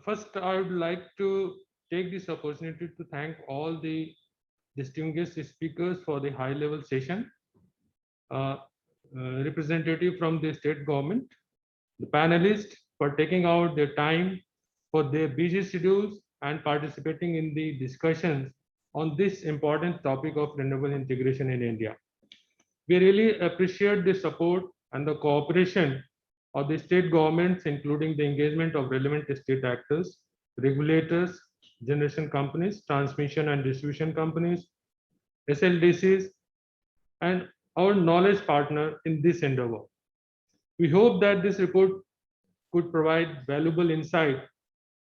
Speaker 13: First, I would like to take this opportunity to thank all the distinguished speakers for the high-level session, representative from the state government, the panelists for taking out their time for their busy schedules and participating in the discussions on this important topic of renewable integration in India. We really appreciate the support and the cooperation of the state governments, including the engagement of relevant state actors, regulators, generation companies, transmission and distribution companies, SLDCs, and our knowledge partner in this endeavor. We hope that this report could provide valuable insight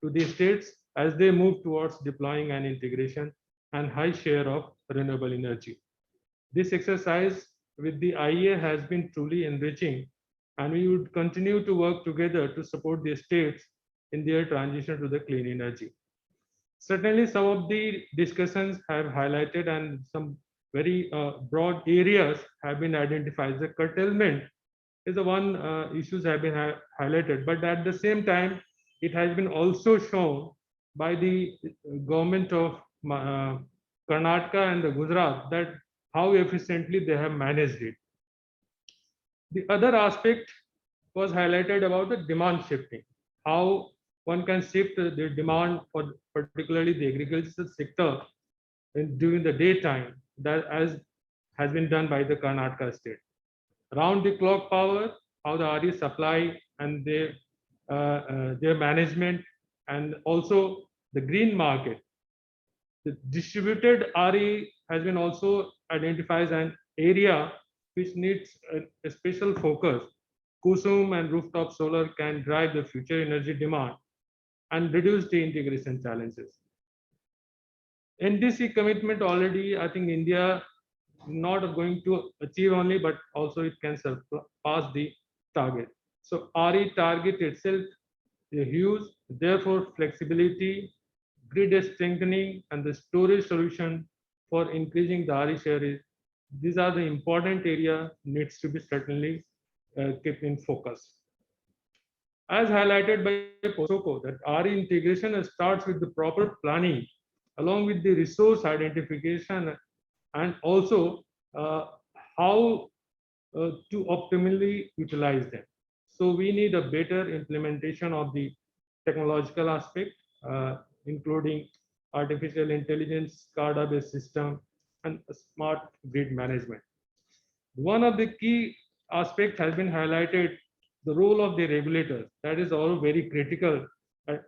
Speaker 13: to the states as they move towards deploying an integration and high share of renewable energy. This exercise with the IEA has been truly enriching, and we would continue to work together to support the states in their transition to the clean energy. Certainly, some of the discussions have highlighted and some very broad areas have been identified. The curtailment is the one issues have been highlighted, but at the same time, it has been also shown by the government of Karnataka and the Gujarat that how efficiently they have managed it. The other aspect was highlighted about the demand shifting, how one can shift the demand for particularly the agricultural sector during the daytime, that as has been done by the Karnataka state. Round the clock power, how the RE supply and their management, and also the green market. The distributed RE has been also identified as an area which needs a special focus. Kusum and rooftop solar can drive the future energy demand and reduce the integration challenges. NDC commitment already, I think India not going to achieve only, but also it can surpass the target. So RE target itself is huge, therefore flexibility, grid strengthening, and the storage solution for increasing the RE share is, these are the important area needs to be certainly kept in focus. As highlighted by Posoko, that RE integration starts with the proper planning along with the resource identification and also how to optimally utilize them. So we need a better implementation of the technological aspect, including artificial intelligence, SCADA-based system, and smart grid management. One of the key aspects has been highlighted, the role of the regulators. That is all very critical,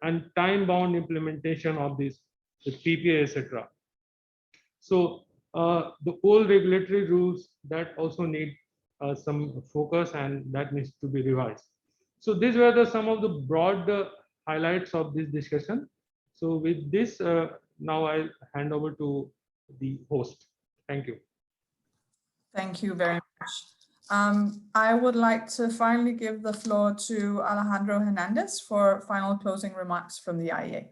Speaker 13: and time-bound implementation of this, the PPA, etc. So the old regulatory rules that also need some focus, and that needs to be revised. So these were some of the broad highlights of this discussion. So with this, Now I'll hand over to the host. Thank you.
Speaker 1: Thank you very much. I would like to finally give the floor to Alejandro Hernandez for final closing remarks from the IEA.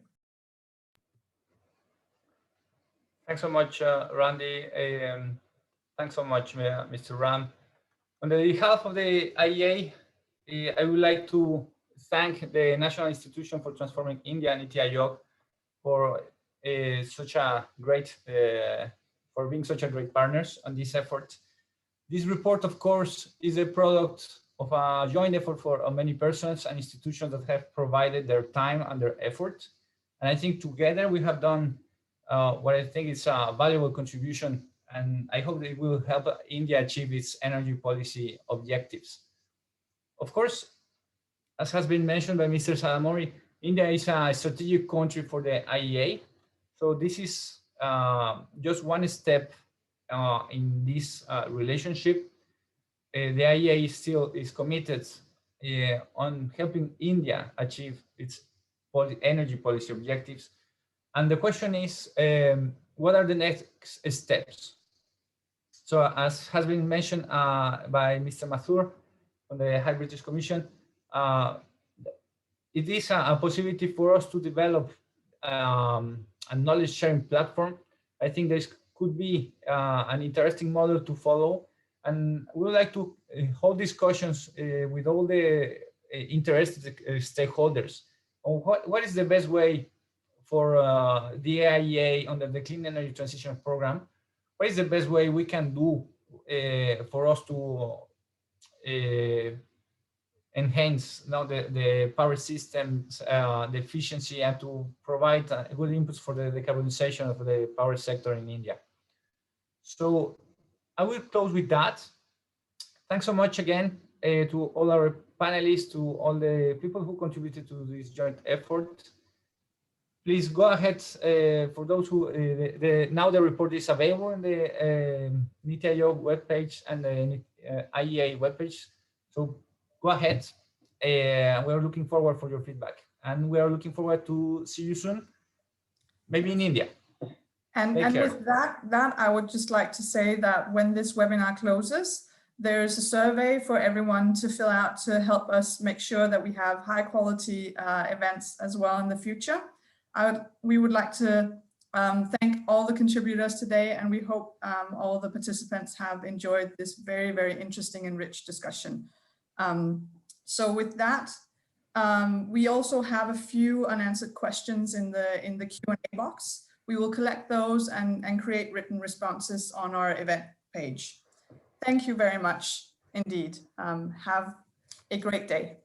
Speaker 7: Thanks so much, Randy. Thanks so much, Mr. Ram. On behalf of the IEA, I would like to thank the National Institution for Transforming India and NITI Aayog for being such a great partners on this effort. This report, of course, is a product of a joint effort for many persons and institutions that have provided their time and their effort. And I think together we have done what I think is a valuable contribution, and I hope it will help India achieve its energy policy objectives. Of course, as has been mentioned by Mr. Sadamori, India is a strategic country for the IEA. So this is just one step in this relationship. The IEA still is committed on helping India achieve its energy policy objectives. And the question is, what are the next steps? So as has been mentioned by Mr. Mathur on the High British Commission, it is a possibility for us to develop a knowledge sharing platform. I think there could be an interesting model to follow, and we would like to hold discussions with all the interested stakeholders on what is the best way for the IEA under the Clean Energy Transition Program. What is the best way we can do for us to enhance now the power systems, the efficiency, and to provide good inputs for the decarbonization of the power sector in India. So I will close with that. Thanks so much again to all our panelists, to all the people who contributed to this joint effort. Please go ahead, for those who, now the report is available on the NITI Aayog webpage and the IEA webpage. So go ahead. We are looking forward for your feedback, and we are looking forward to see you soon, maybe in India.
Speaker 1: And with that, I would just like to say that when this webinar closes, there is a survey for everyone to fill out to help us make sure that we have high quality events as well in the future. We would like to thank all the contributors today, and we hope all the participants have enjoyed this very, very interesting and rich discussion. So with that, we also have a few unanswered questions in the Q&A box. We will collect those and create written responses on our event page. Thank you very much indeed. Have a great day.